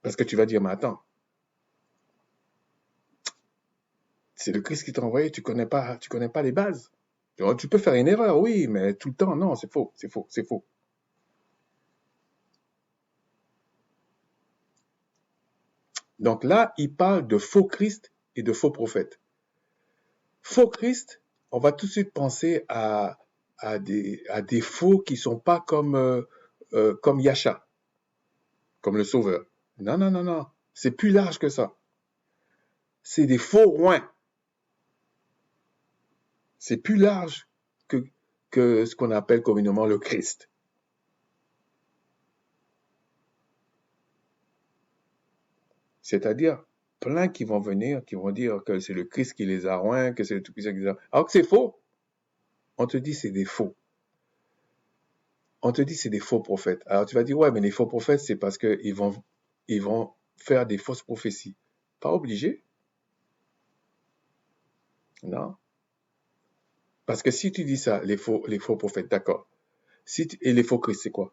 Parce que tu vas dire, mais attends, c'est le Christ qui t'a envoyé, tu connais pas les bases. Tu peux faire une erreur, oui, mais tout le temps, non, c'est faux, c'est faux, c'est faux. Donc là, il parle de faux Christ et de faux prophètes. Faux Christ, on va tout de suite penser à des faux qui sont pas comme Yasha, comme le Sauveur. Non, non, non, non. C'est plus large que ça. C'est des faux roins. C'est plus large que ce qu'on appelle communément le Christ. C'est-à-dire, plein qui vont venir, qui vont dire que c'est le Christ qui les a roints, que c'est le Tout-Puissant qui les a... Alors que c'est faux. On te dit c'est des faux. On te dit c'est des faux prophètes. Alors tu vas dire, ouais, mais les faux prophètes, c'est parce qu'ils vont faire des fausses prophéties. Pas obligé. Non. Parce que si tu dis ça, les faux prophètes, d'accord. Et les faux Christ, c'est quoi?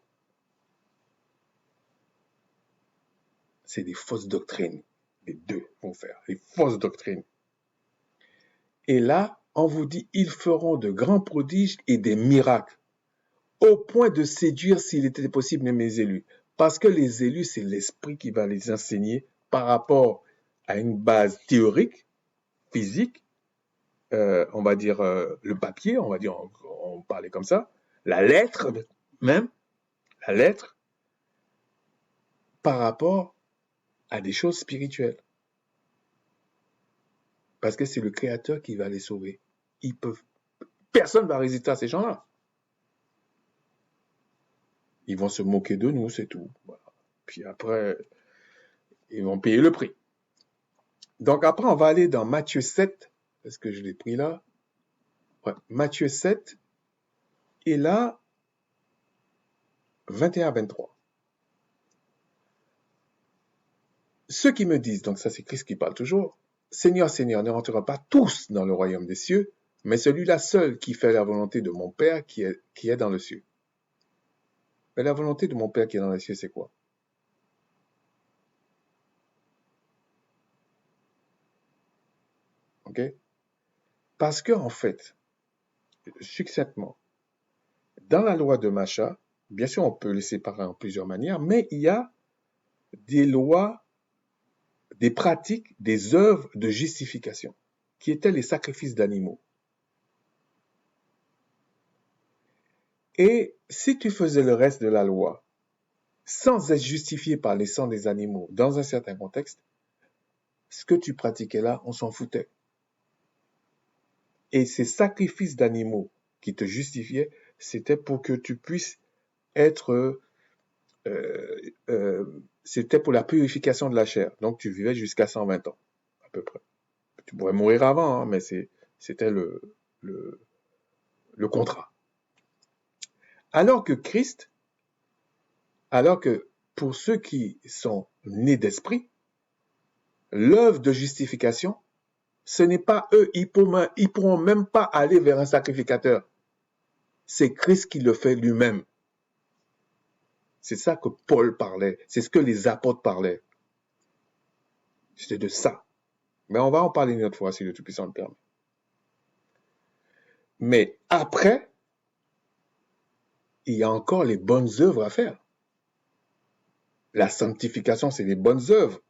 C'est des fausses doctrines. Les deux vont faire. Les fausses doctrines. Et là, on vous dit, ils feront de grands prodiges et des miracles, au point de séduire, s'il était possible, même les élus. Parce que les élus, c'est l'esprit qui va les enseigner par rapport à une base théorique, physique, on va dire le papier, on va dire, on parlait comme ça, la lettre même, la lettre, par rapport à des choses spirituelles. Parce que c'est le Créateur qui va les sauver. Personne ne va résister à ces gens-là. Ils vont se moquer de nous, c'est tout. Voilà. Puis après, ils vont payer le prix. Donc après, on va aller dans Matthieu 7. Est-ce que je l'ai pris là? Ouais, Matthieu 7. Et là, 21 à 23. Ceux qui me disent, donc ça c'est Christ qui parle toujours, Seigneur, Seigneur, ne rentreront pas tous dans le royaume des cieux, mais celui-là seul qui fait la volonté de mon Père qui est dans le ciel. Mais la volonté de mon Père qui est dans les cieux, c'est quoi? Ok? Parce que, en fait, succinctement, dans la loi de Macha, bien sûr, on peut les séparer en plusieurs manières, mais il y a des lois des pratiques, des œuvres de justification, qui étaient les sacrifices d'animaux. Et si tu faisais le reste de la loi sans être justifié par les sangs des animaux dans un certain contexte, ce que tu pratiquais là, on s'en foutait. Et ces sacrifices d'animaux qui te justifiaient, c'était pour que tu puisses être... c'était pour la purification de la chair. Donc tu vivais jusqu'à 120 ans, à peu près. Tu pourrais mourir avant, hein, mais c'était le contrat. Alors que Christ, alors que pour ceux qui sont nés d'esprit, l'œuvre de justification, ce n'est pas eux, ils pourront même pas aller vers un sacrificateur. C'est Christ qui le fait lui-même. C'est ça que Paul parlait, c'est ce que les apôtres parlaient. C'était de ça. Mais on va en parler une autre fois si le Tout-Puissant le permet. Mais après, il y a encore les bonnes œuvres à faire. La sanctification, c'est les bonnes œuvres.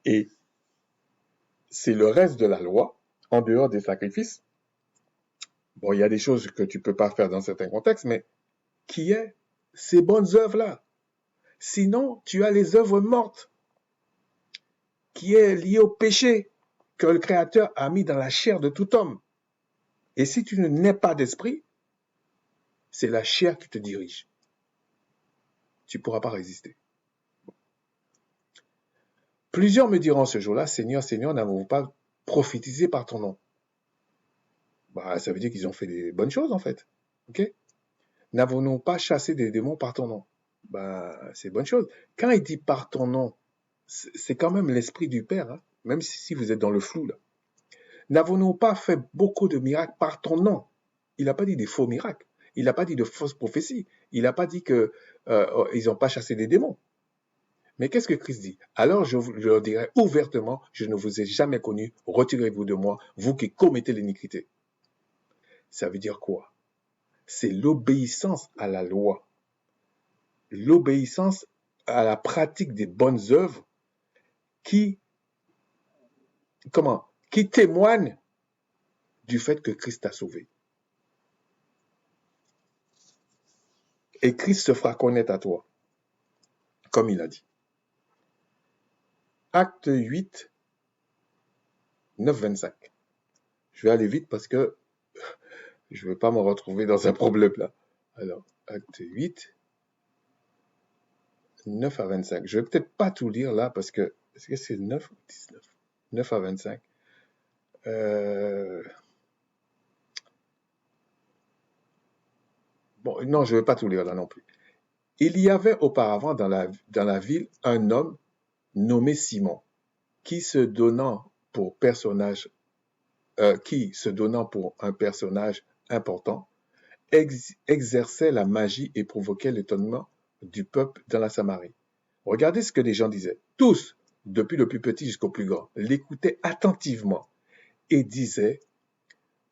Et c'est le reste de la loi, en dehors des sacrifices. Bon, il y a des choses que tu peux pas faire dans certains contextes, mais qui est ces bonnes œuvres-là? Sinon, tu as les œuvres mortes, qui est liée au péché que le Créateur a mis dans la chair de tout homme. Et si tu ne nais pas d'esprit, c'est la chair qui te dirige. Tu ne pourras pas résister. Plusieurs me diront ce jour-là, Seigneur, Seigneur, n'avons-nous pas prophétisé par ton nom? Bah, ça veut dire qu'ils ont fait des bonnes choses, en fait. Ok? N'avons-nous pas chassé des démons par ton nom? Bah, c'est bonne chose. Quand il dit par ton nom, c'est quand même l'esprit du Père, hein? Même si vous êtes dans le flou, là. N'avons-nous pas fait beaucoup de miracles par ton nom? Il n'a pas dit des faux miracles. Il n'a pas dit de fausses prophéties. Il n'a pas dit qu'ils n'ont pas chassé des démons. Mais qu'est-ce que Christ dit? Alors je leur dirai ouvertement, je ne vous ai jamais connu, retirez-vous de moi, vous qui commettez l'iniquité. Ça veut dire quoi? C'est l'obéissance à la loi, l'obéissance à la pratique des bonnes œuvres qui témoigne du fait que Christ t'a sauvé. Et Christ se fera connaître à toi, comme il a dit. Acte 8, 9, 25. Je vais aller vite parce que je ne veux pas me retrouver dans un problème là. Alors, acte 8, 9 à 25. Je ne vais peut-être pas tout lire là parce que, est-ce que c'est 9 ou 19? 9 à 25. Bon, non, je ne vais pas tout lire là non plus. Il y avait auparavant dans la ville un homme nommé Simon qui se donnant pour un personnage important, exerçait la magie et provoquait l'étonnement du peuple dans la Samarie. Regardez ce que les gens disaient. Tous, depuis le plus petit jusqu'au plus grand, l'écoutaient attentivement et disaient,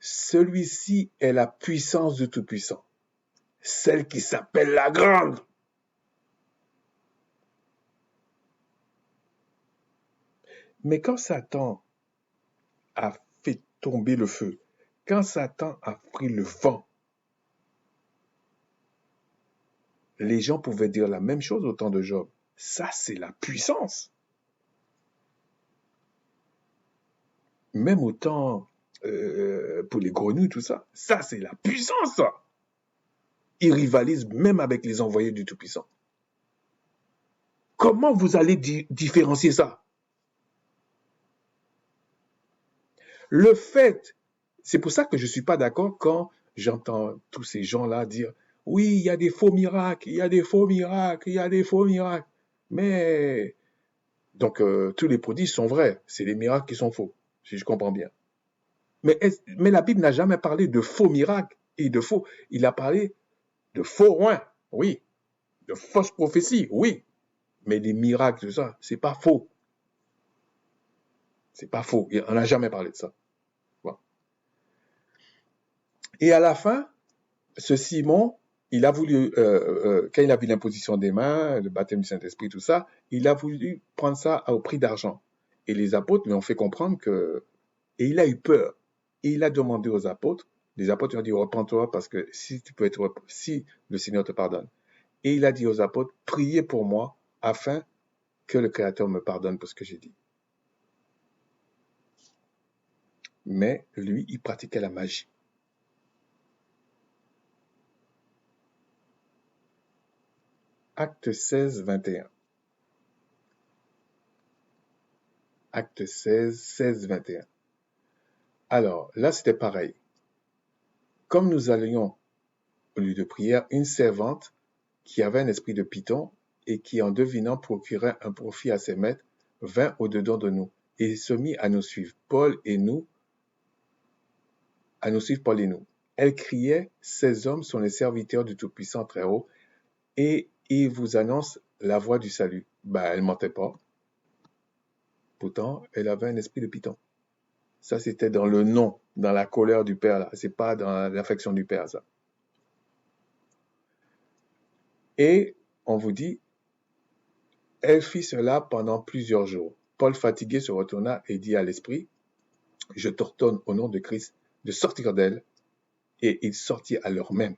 celui-ci est la puissance du Tout-Puissant, celle qui s'appelle la Grande. Mais quand Satan a fait tomber le feu, quand Satan a pris le vent, les gens pouvaient dire la même chose au temps de Job. Ça, c'est la puissance. Même au temps, pour les grenouilles, tout ça, ça, c'est la puissance, ça. Ils rivalisent même avec les envoyés du Tout-Puissant. Comment vous allez différencier ça? Le fait, c'est pour ça que je ne suis pas d'accord quand j'entends tous ces gens-là dire « Oui, il y a des faux miracles, il y a des faux miracles, il y a des faux miracles. » Mais, donc, tous les prodiges sont vrais, c'est les miracles qui sont faux, si je comprends bien. Mais la Bible n'a jamais parlé de faux miracles et de faux. Il a parlé de faux rois, oui. De fausses prophéties, oui. Mais des miracles, tout ça, c'est pas faux. C'est pas faux. On n'a jamais parlé de ça. Bon. Et à la fin, ce Simon, il a voulu, quand il a vu l'imposition des mains, le baptême du Saint-Esprit, tout ça, il a voulu prendre ça au prix d'argent. Et les apôtres lui ont fait comprendre que, et il a eu peur. Et il a demandé aux apôtres, les apôtres lui ont dit, repens-toi parce que si le Seigneur te pardonne. Et il a dit aux apôtres, priez pour moi afin que le Créateur me pardonne pour ce que j'ai dit. Mais lui, il pratiquait la magie. Acte 16, 21. Acte 16, 16, 21. Alors, là, c'était pareil. Comme nous allions au lieu de prière, une servante qui avait un esprit de python et qui, en devinant, procurait un profit à ses maîtres, vint au-dedans de nous et se mit à nous suivre, Paul et nous. Elle criait, ces hommes sont les serviteurs du Tout-Puissant très haut et ils vous annoncent la voie du salut. Elle ne mentait pas. Pourtant, elle avait un esprit de python. Ça, c'était dans le nom, dans la colère du Père, là. C'est pas dans l'affection du Père, ça. Et on vous dit, elle fit cela pendant plusieurs jours. Paul, fatigué, se retourna et dit à l'esprit, je t'ordonne au nom de Christ de sortir d'elle. Et il sortit à l'heure même.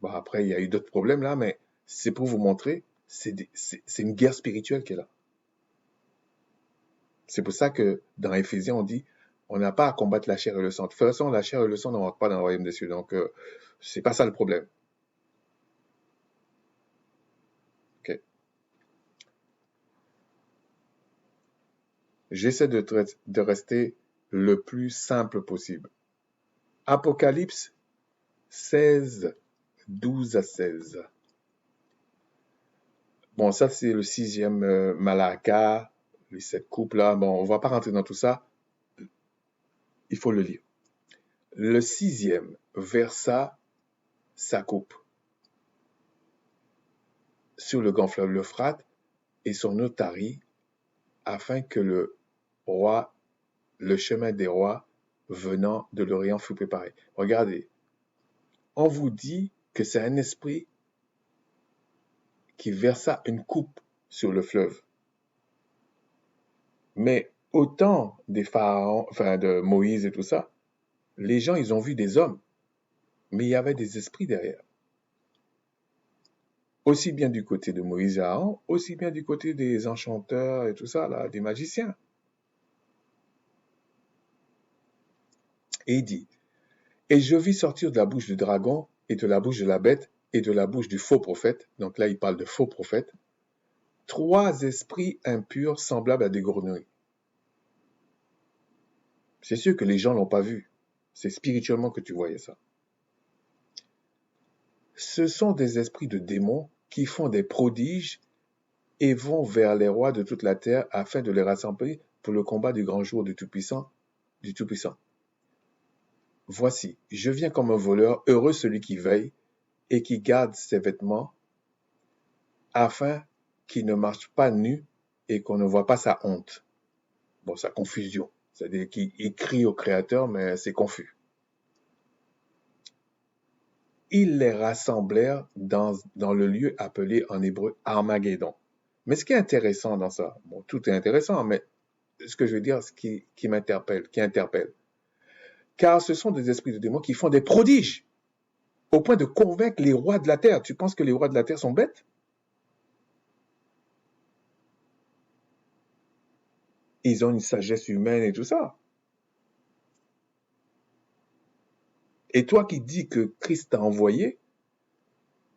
Après, il y a eu d'autres problèmes là, mais c'est pour vous montrer, c'est une guerre spirituelle qui est là. C'est pour ça que dans Éphésiens, on dit, on n'a pas à combattre la chair et le sang. De toute façon, la chair et le sang ne rentrent pas dans le royaume des cieux. Donc, c'est pas ça le problème. Okay. J'essaie de rester le plus simple possible. Apocalypse 16, 12 à 16. Bon, ça, c'est le 6e Malaka, les 7 couples là. Bon, on va pas rentrer dans tout ça. Il faut le lire. Le 6e versa sa coupe sur le grand fleuve l'Euphrate et son eau tarit afin que le chemin des rois venant de l'Orient fût préparé. Regardez, on vous dit que c'est un esprit qui versa une coupe sur le fleuve. Mais au temps des pharaons, de Moïse et tout ça, les gens, ils ont vu des hommes, mais il y avait des esprits derrière. Aussi bien du côté de Moïse et Aaron, aussi bien du côté des enchanteurs et tout ça, là, des magiciens. Et il dit, et je vis sortir de la bouche du dragon et de la bouche de la bête et de la bouche du faux prophète, donc là il parle de faux prophète, 3 esprits impurs semblables à des grenouilles. C'est sûr que les gens l'ont pas vu. C'est spirituellement que tu voyais ça. Ce sont des esprits de démons qui font des prodiges et vont vers les rois de toute la terre afin de les rassembler pour le combat du grand jour du Tout-Puissant. Voici, je viens comme un voleur, heureux celui qui veille et qui garde ses vêtements afin qu'il ne marche pas nu et qu'on ne voit pas sa honte. Bon, sa confusion. C'est-à-dire qu'il crie au Créateur, mais c'est confus. Ils les rassemblèrent dans le lieu appelé en hébreu Armageddon. Mais ce qui est intéressant dans ça, bon, tout est intéressant, mais ce que je veux dire, ce qui m'interpelle, qui interpelle, car ce sont des esprits de démons qui font des prodiges au point de convaincre les rois de la terre. Tu penses que les rois de la terre sont bêtes? Ils ont une sagesse humaine et tout ça. Et toi qui dis que Christ t'a envoyé,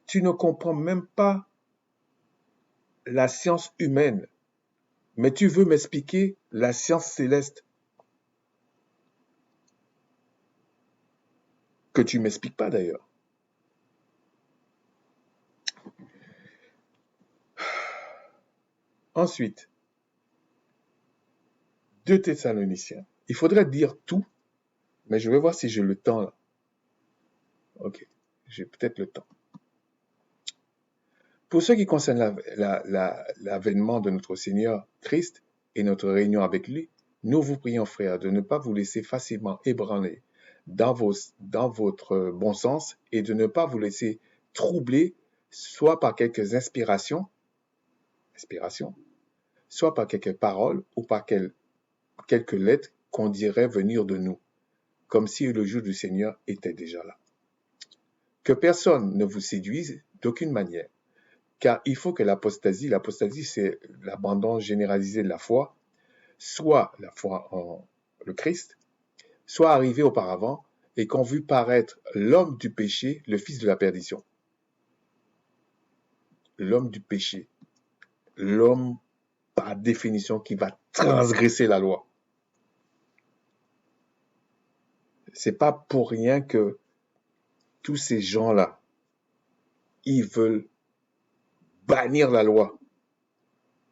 tu ne comprends même pas la science humaine, mais tu veux m'expliquer la science céleste que tu m'expliques pas d'ailleurs. Ensuite, 2 Thessaloniciens. Il faudrait dire tout, mais je vais voir si j'ai le temps là. Ok, j'ai peut-être le temps. Pour ce qui concerne l'avènement de notre Seigneur Christ et notre réunion avec lui, nous vous prions, frères, de ne pas vous laisser facilement ébranler dans votre bon sens et de ne pas vous laisser troubler soit par quelques inspirations, soit par quelques paroles ou par quelques lettres qu'on dirait venir de nous, comme si le jour du Seigneur était déjà là. Que personne ne vous séduise d'aucune manière, car il faut que l'apostasie c'est l'abandon généralisé de la foi, soit la foi en le Christ, soit arrivée auparavant et qu'on vit paraître l'homme du péché, le fils de la perdition. L'homme du péché, l'homme par définition qui va transgresser la loi. C'est pas pour rien que tous ces gens-là, ils veulent bannir la loi.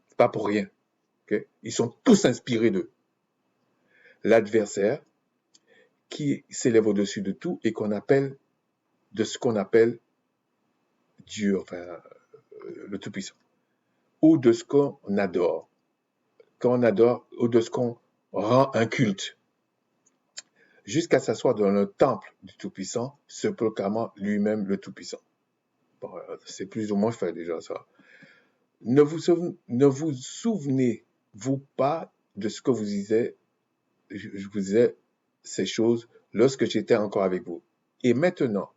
C'est pas pour rien. Okay? Ils sont tous inspirés d'eux. L'adversaire qui s'élève au-dessus de tout et de ce qu'on appelle Dieu, enfin, le Tout-Puissant. Ou de ce qu'on adore. Qu'on adore, ou de ce qu'on rend un culte. Jusqu'à s'asseoir dans le temple du Tout-Puissant, se proclamant lui-même le Tout-Puissant. Bon, c'est plus ou moins fait déjà ça. Ne vous souvenez-vous pas de ce que vous disais, je vous disais ces choses lorsque j'étais encore avec vous. Et maintenant,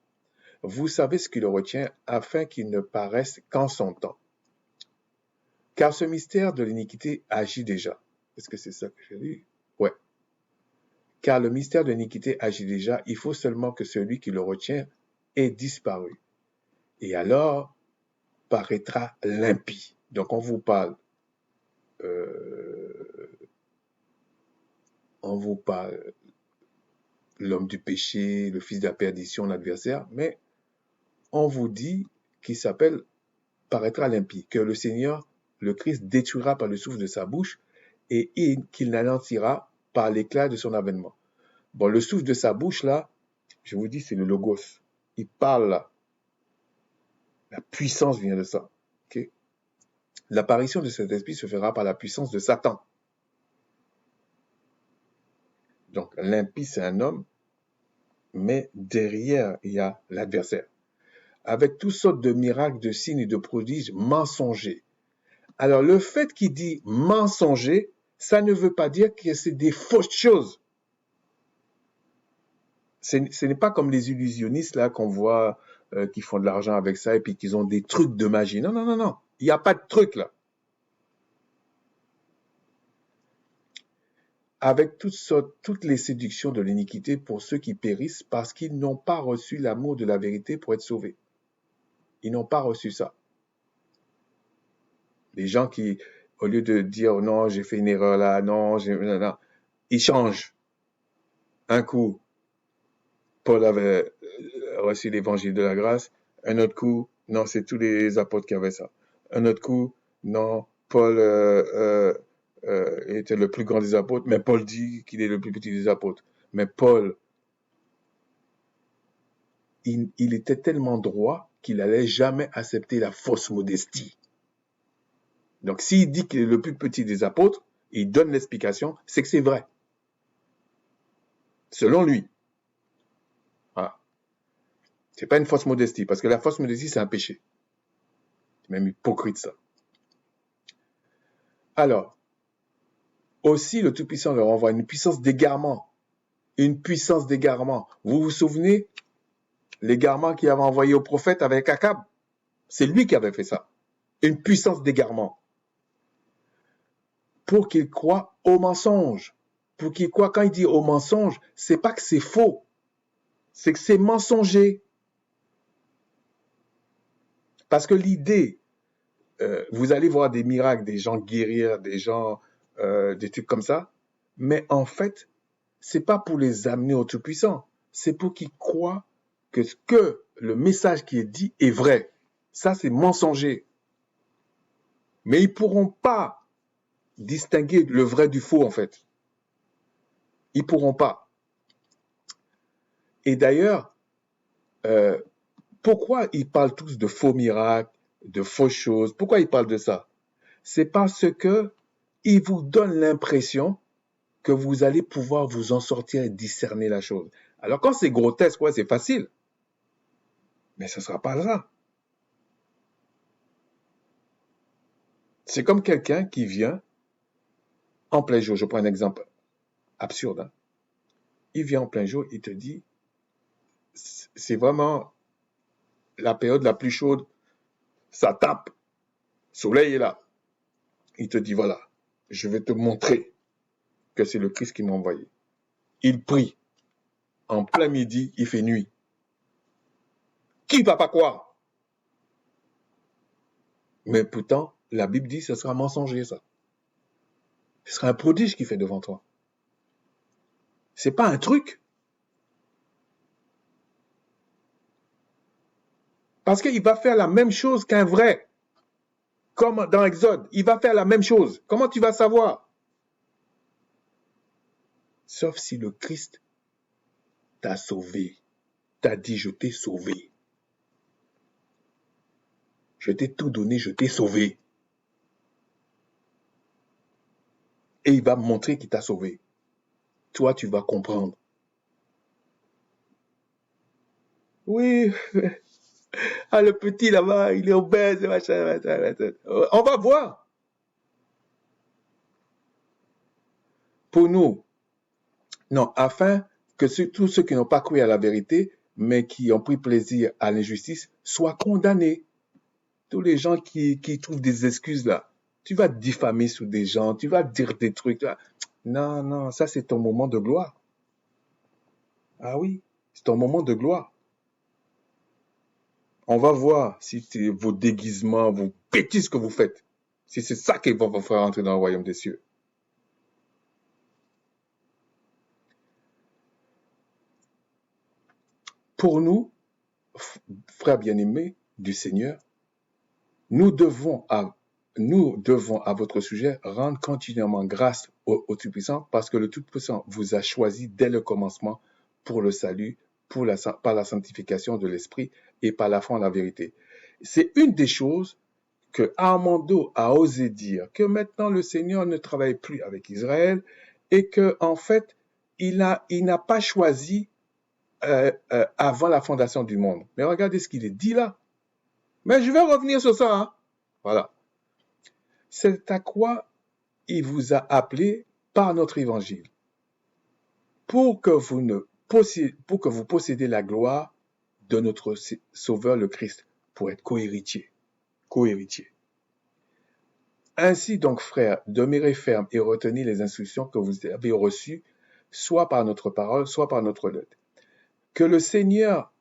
vous savez ce qui le retient afin qu'il ne paraisse qu'en son temps. Car ce mystère de l'iniquité agit déjà. Est-ce que c'est ça que j'ai lu? Ouais. Car le mystère de l'iniquité agit déjà, il faut seulement que celui qui le retient ait disparu. Et alors paraîtra l'impie. Donc on vous parle l'homme du péché, le fils de la perdition, l'adversaire, mais on vous dit qu'il paraîtra l'impie, que le Seigneur, le Christ, détruira par le souffle de sa bouche et qu'il n'anéantira par l'éclat de son avènement. Bon, le souffle de sa bouche, là, je vous dis, c'est le logos. Il parle là. La puissance vient de ça. Okay? L'apparition de cet esprit se fera par la puissance de Satan. Donc, l'impie, c'est un homme, mais derrière, il y a l'adversaire. Avec toutes sortes de miracles, de signes et de prodiges mensongers. Alors, le fait qu'il dit mensonger, ça ne veut pas dire que c'est des fausses choses. Ce n'est pas comme les illusionnistes là qu'on voit qui font de l'argent avec ça et puis qu'ils ont des trucs de magie. Non, non, non, non. Il n'y a pas de truc là. Avec toutes les séductions de l'iniquité pour ceux qui périssent parce qu'ils n'ont pas reçu l'amour de la vérité pour être sauvés. Ils n'ont pas reçu ça. Les gens qui, au lieu de dire oh non, j'ai fait une erreur là, non, ils changent. Un coup, Paul avait reçu l'évangile de la grâce. Un autre coup, non, c'est tous les apôtres qui avaient ça. Un autre coup, non, Paul était le plus grand des apôtres, mais Paul dit qu'il est le plus petit des apôtres. Mais Paul, il était tellement droit qu'il n'allait jamais accepter la fausse modestie. Donc, s'il dit qu'il est le plus petit des apôtres, il donne l'explication, c'est que c'est vrai. Selon lui. Voilà. C'est pas une fausse modestie, parce que la fausse modestie, c'est un péché. C'est même hypocrite, ça. Alors, aussi, le Tout-Puissant leur envoie une puissance d'égarement. Une puissance d'égarement. Vous vous souvenez l'égarement qu'il avait envoyé au prophète avec Akab? C'est lui qui avait fait ça. Une puissance d'égarement. Pour qu'il croie au mensonge. Pour qu'il croie, quand il dit au mensonge, c'est pas que c'est faux. C'est que c'est mensonger. Parce que l'idée, vous allez voir des miracles, des gens guérir, des gens, des trucs comme ça. Mais en fait, c'est pas pour les amener au Tout-Puissant. C'est pour qu'ils croient que le message qui est dit est vrai. Ça, c'est mensonger. Mais ils pourront pas distinguer le vrai du faux, en fait. Ils pourront pas. Et d'ailleurs, pourquoi ils parlent tous de faux miracles, de fausses choses? Pourquoi ils parlent de ça? C'est parce que ils vous donnent l'impression que vous allez pouvoir vous en sortir et discerner la chose. Alors quand c'est grotesque, ouais, c'est facile. Mais ce ne sera pas ça. C'est comme quelqu'un qui vient en plein jour. Je prends un exemple absurde. Hein. Il vient en plein jour, il te dit, c'est vraiment la période la plus chaude. Ça tape. Soleil est là. Il te dit, voilà, je vais te montrer que c'est le Christ qui m'a envoyé. Il prie. En plein midi, il fait nuit. Qui va pas croire? Mais pourtant, la Bible dit que ce sera mensonger, ça. Ce sera un prodige qu'il fait devant toi. C'est pas un truc. Parce qu'il va faire la même chose qu'un vrai. Comme dans Exode, il va faire la même chose. Comment tu vas savoir? Sauf si le Christ t'a sauvé. T'a dit, je t'ai sauvé. Je t'ai tout donné, je t'ai sauvé. Et il va montrer qu'il t'a sauvé. Toi, tu vas comprendre. Oui, ah, le petit là-bas, il est obèse, machin. On va voir. Pour nous, non, afin que tous ceux qui n'ont pas cru à la vérité, mais qui ont pris plaisir à l'injustice, soient condamnés. Tous les gens qui trouvent des excuses là, tu vas diffamer sur des gens, tu vas dire des trucs là. Non, non, ça c'est ton moment de gloire. Ah oui, c'est ton moment de gloire. On va voir si vos déguisements, vos bêtises que vous faites, si c'est ça qui va vous faire entrer dans le royaume des cieux. Pour nous, frères bien-aimés du Seigneur, nous devons à votre sujet rendre continuellement grâce au Tout-Puissant parce que le Tout-Puissant vous a choisi dès le commencement pour le salut, par la sanctification de l'esprit et par la foi en la vérité. C'est une des choses que Armando a osé dire, que maintenant le Seigneur ne travaille plus avec Israël et que en fait, il n'a pas choisi avant la fondation du monde. Mais regardez ce qu'il est dit là. Mais je vais revenir sur ça. Hein. Voilà. C'est à quoi il vous a appelé par notre évangile, pour que vous possédez la gloire de notre Sauveur le Christ, pour être co-héritier. Ainsi donc, frères, demeurez fermes et retenez les instructions que vous avez reçues, soit par notre parole, soit par notre lettre. Que le Seigneur,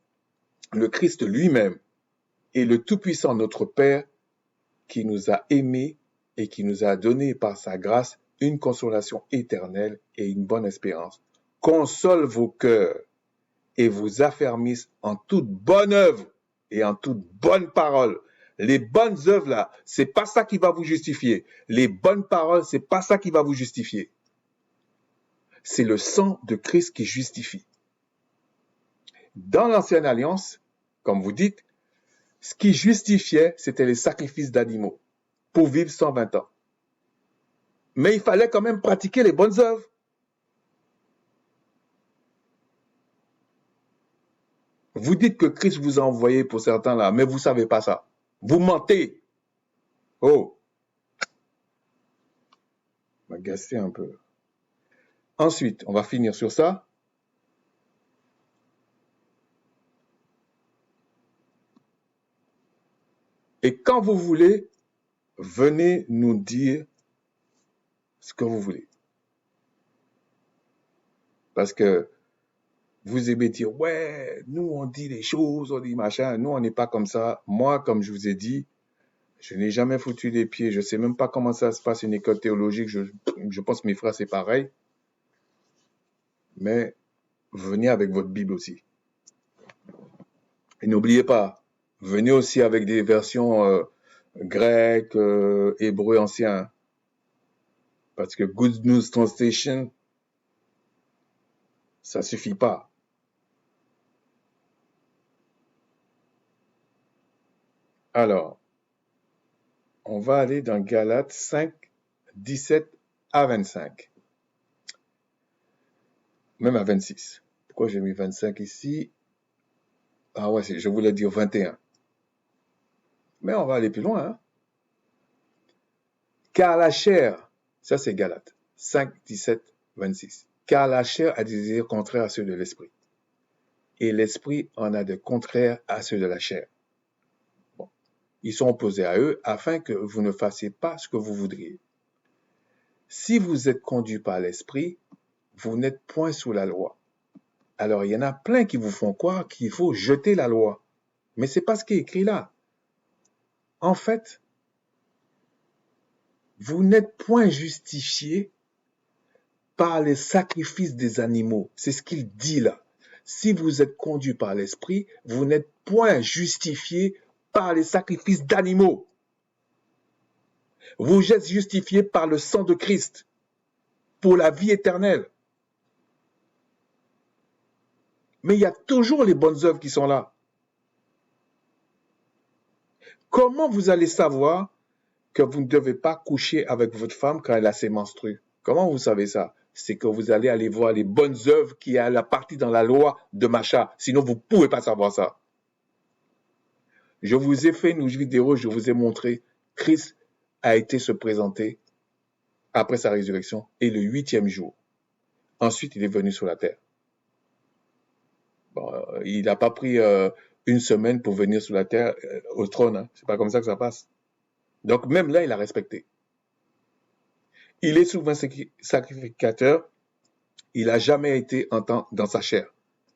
le Christ lui-même, et le Tout-Puissant notre Père, qui nous a aimés et qui nous a donné par sa grâce une consolation éternelle et une bonne espérance, console vos cœurs et vous affermisse en toute bonne œuvre et en toute bonne parole. Les bonnes œuvres là, c'est pas ça qui va vous justifier. Les bonnes paroles, c'est pas ça qui va vous justifier. C'est le sang de Christ qui justifie. Dans l'ancienne alliance, comme vous dites, ce qui justifiait, c'était les sacrifices d'animaux pour vivre 120 ans. Mais il fallait quand même pratiquer les bonnes œuvres. Vous dites que Christ vous a envoyé pour certains là, mais vous ne savez pas ça. Vous mentez. Oh. On va gasser un peu. Ensuite, on va finir sur ça. Et quand vous voulez, venez nous dire ce que vous voulez. Parce que vous aimez dire, ouais, nous on dit les choses, on dit machin, nous on n'est pas comme ça. Moi, comme je vous ai dit, je n'ai jamais foutu les pieds, je ne sais même pas comment ça se passe une école théologique, je pense que mes frères c'est pareil. Mais venez avec votre Bible aussi. Et n'oubliez pas, venez aussi avec des versions grecques, hébreu ancien. Parce que Good News Translation, ça suffit pas. Alors, on va aller dans Galates 5, 17 à 25. Même à 26. Pourquoi j'ai mis 25 ici? Ah ouais, je voulais dire 21. Mais on va aller plus loin, hein. Car la chair, ça c'est Galates 5, 17, 26. Car la chair a des désirs contraires à ceux de l'esprit. Et l'esprit en a de contraires à ceux de la chair. Bon. Ils sont opposés à eux afin que vous ne fassiez pas ce que vous voudriez. Si vous êtes conduit par l'esprit, vous n'êtes point sous la loi. Alors, il y en a plein qui vous font croire qu'il faut jeter la loi. Mais c'est pas ce qui est écrit là. En fait, vous n'êtes point justifié par les sacrifices des animaux. C'est ce qu'il dit là. Si vous êtes conduit par l'esprit, vous n'êtes point justifié par les sacrifices d'animaux. Vous êtes justifié par le sang de Christ pour la vie éternelle. Mais il y a toujours les bonnes œuvres qui sont là. Comment vous allez savoir que vous ne devez pas coucher avec votre femme quand elle a ses menstrues? Comment vous savez ça? C'est que vous allez aller voir les bonnes œuvres qui a la partie dans la loi de Macha. Sinon, vous ne pouvez pas savoir ça. Je vous ai fait une vidéo, je vous ai montré, Christ a été se présenter après sa résurrection et le 8e jour. Ensuite, il est venu sur la terre. Bon, il n'a pas pris une semaine pour venir sur la terre au trône. Hein. C'est pas comme ça que ça passe. Donc même là, il a respecté. Il est souvent sacrificateur. Il n'a jamais été en temps dans sa chair.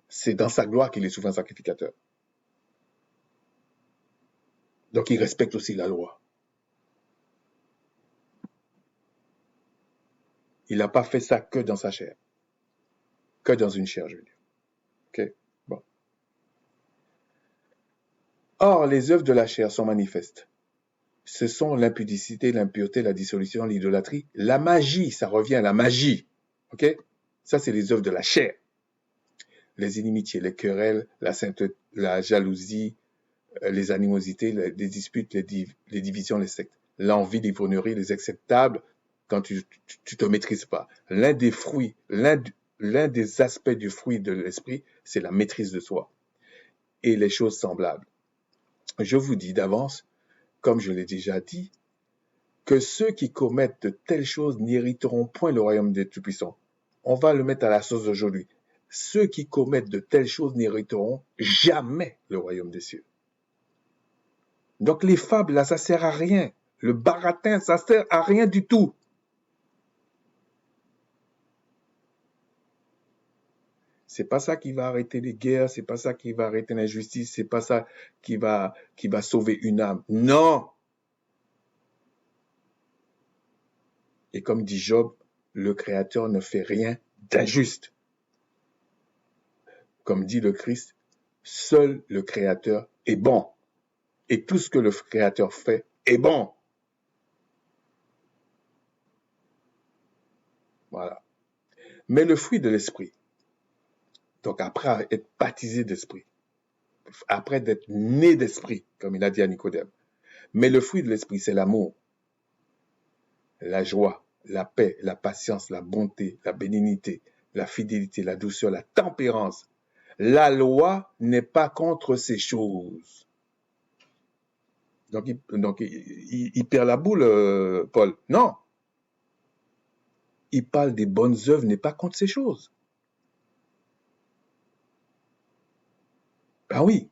C'est dans sa gloire qu'il est souvent sacrificateur. Donc il respecte aussi la loi. Il n'a pas fait ça que dans sa chair. Que dans une chair, je veux dire. Ok? Bon. Or, les œuvres de la chair sont manifestes. Ce sont l'impudicité, l'impureté, la dissolution, l'idolâtrie, la magie, ça revient à la magie. Ok? Ça, c'est les œuvres de la chair. Les inimitiés, les querelles, la jalousie, les animosités, les disputes, les divisions, les sectes. L'envie, l'ivrognerie, les acceptables quand tu te maîtrises pas. L'un des aspects du fruit de l'esprit, c'est la maîtrise de soi et les choses semblables. Je vous dis d'avance, comme je l'ai déjà dit, que ceux qui commettent de telles choses n'hériteront point le royaume des Tout-Puissants. On va le mettre à la sauce d'aujourd'hui. Ceux qui commettent de telles choses n'hériteront jamais le royaume des cieux. Donc les fables, là, ça sert à rien. Le baratin, ça sert à rien du tout. C'est pas ça qui va arrêter les guerres, c'est pas ça qui va arrêter l'injustice, c'est pas ça qui va sauver une âme. Non! Et comme dit Job, le Créateur ne fait rien d'injuste. Comme dit le Christ, seul le Créateur est bon. Et tout ce que le Créateur fait est bon. Voilà. Mais le fruit de l'esprit, donc après être baptisé d'esprit, après d'être né d'esprit, comme il a dit à Nicodème, mais le fruit de l'esprit, c'est l'amour, la joie, la paix, la patience, la bonté, la bénignité, la fidélité, la douceur, la tempérance. La loi n'est pas contre ces choses. Donc, il perd la boule, Paul. Non. Il parle des bonnes œuvres, n'est pas contre ces choses. Ben oui.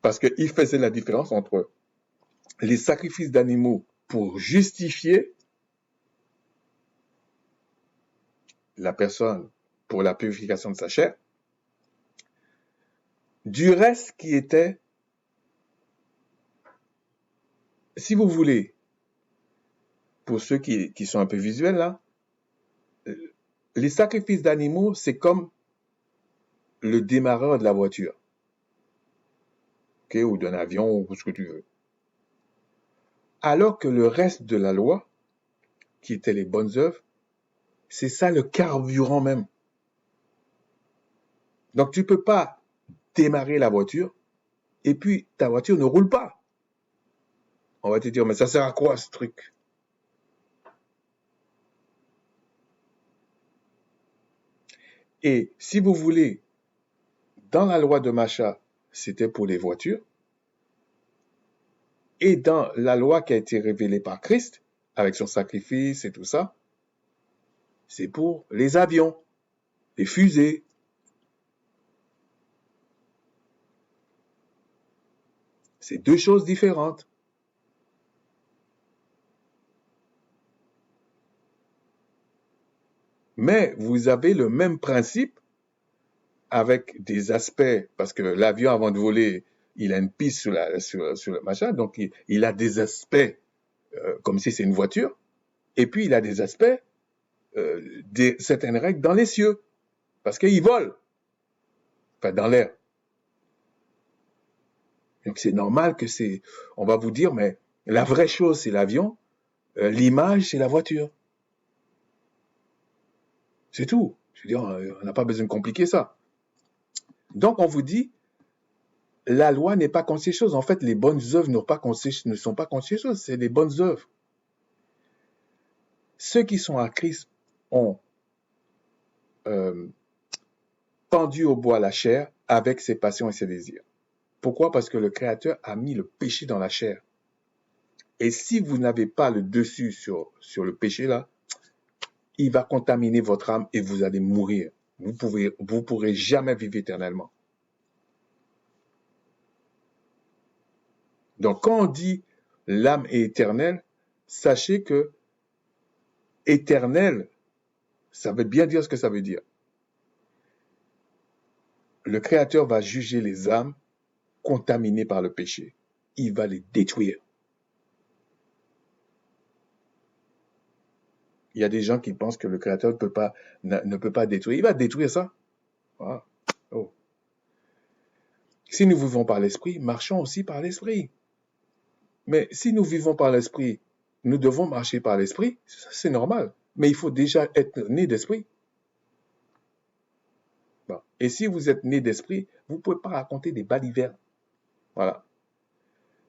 Parce qu'il faisait la différence entre les sacrifices d'animaux pour justifier la personne pour la purification de sa chair, du reste qui était, si vous voulez, pour ceux qui sont un peu visuels là, les sacrifices d'animaux, c'est comme le démarreur de la voiture, okay, ou d'un avion, ou ce que tu veux. Alors que le reste de la loi, qui étaient les bonnes œuvres, c'est ça le carburant même. Donc tu peux pas démarrer la voiture et puis ta voiture ne roule pas. On va te dire, mais ça sert à quoi ce truc? Et si vous voulez, dans la loi de Macha, c'était pour les voitures. Et dans la loi qui a été révélée par Christ, avec son sacrifice et tout ça, c'est pour les avions, les fusées. C'est deux choses différentes. Mais vous avez le même principe avec des aspects, parce que l'avion, avant de voler, il a une piste sur le machin, donc il a des aspects comme si c'est une voiture, et puis il a des aspects, certaines règles dans les cieux, parce qu'il vole, enfin dans l'air. Donc c'est normal que on va vous dire, mais la vraie chose c'est l'avion, l'image c'est la voiture. C'est tout. Je veux dire, on n'a pas besoin de compliquer ça. Donc on vous dit, la loi n'est pas contre ces choses. En fait, les bonnes œuvres ne sont pas contre ces choses, c'est les bonnes œuvres. Ceux qui sont à Christ ont pendu au bois la chair avec ses passions et ses désirs. Pourquoi? Parce que le Créateur a mis le péché dans la chair. Et si vous n'avez pas le dessus sur le péché là, il va contaminer votre âme et vous allez mourir. Vous pourrez jamais vivre éternellement. Donc quand on dit l'âme est éternelle, sachez que éternel, ça veut bien dire ce que ça veut dire. Le Créateur va juger les âmes contaminées par le péché. Il va les détruire. Il y a des gens qui pensent que le Créateur ne peut pas détruire. Il va détruire ça. Voilà. Oh. Si nous vivons par l'Esprit, marchons aussi par l'Esprit. Mais si nous vivons par l'Esprit, nous devons marcher par l'Esprit, c'est normal. Mais il faut déjà être né d'Esprit. Bon. Et si vous êtes né d'Esprit, vous ne pouvez pas raconter des balivernes. Voilà.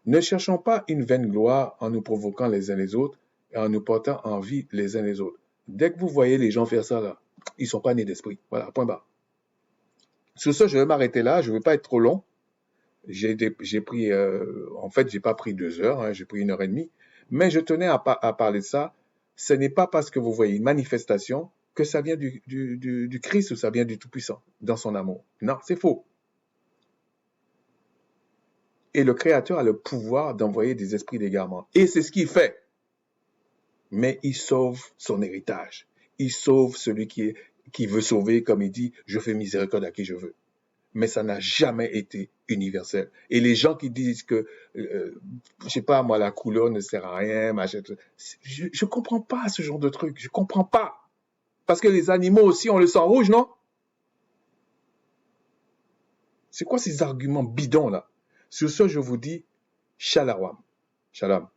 Ne cherchons pas une vaine gloire en nous provoquant les uns les autres et en nous portant envie les uns les autres. Dès que vous voyez les gens faire ça, là, ils ne sont pas nés d'esprit. Voilà, point barre. Sur ça, je vais m'arrêter là. Je ne vais pas être trop long. J'ai pris, en fait, j'ai pas pris 2 heures, hein, j'ai pris 1 heure et demie. Mais je tenais à parler de ça. Ce n'est pas parce que vous voyez une manifestation que ça vient du Christ ou ça vient du Tout-Puissant dans son amour. Non, c'est faux. Et le Créateur a le pouvoir d'envoyer des esprits d'égarement. Et c'est ce qu'il fait. Mais il sauve son héritage. Il sauve celui qui veut sauver, comme il dit, je fais miséricorde à qui je veux. Mais ça n'a jamais été universel. Et les gens qui disent que, je sais pas moi, la couleur ne sert à rien, je comprends pas ce genre de truc. Je comprends pas. Parce que les animaux aussi ont le sang rouge, non? C'est quoi ces arguments bidons là? Sur ce, je vous dis, shalom. Shalom.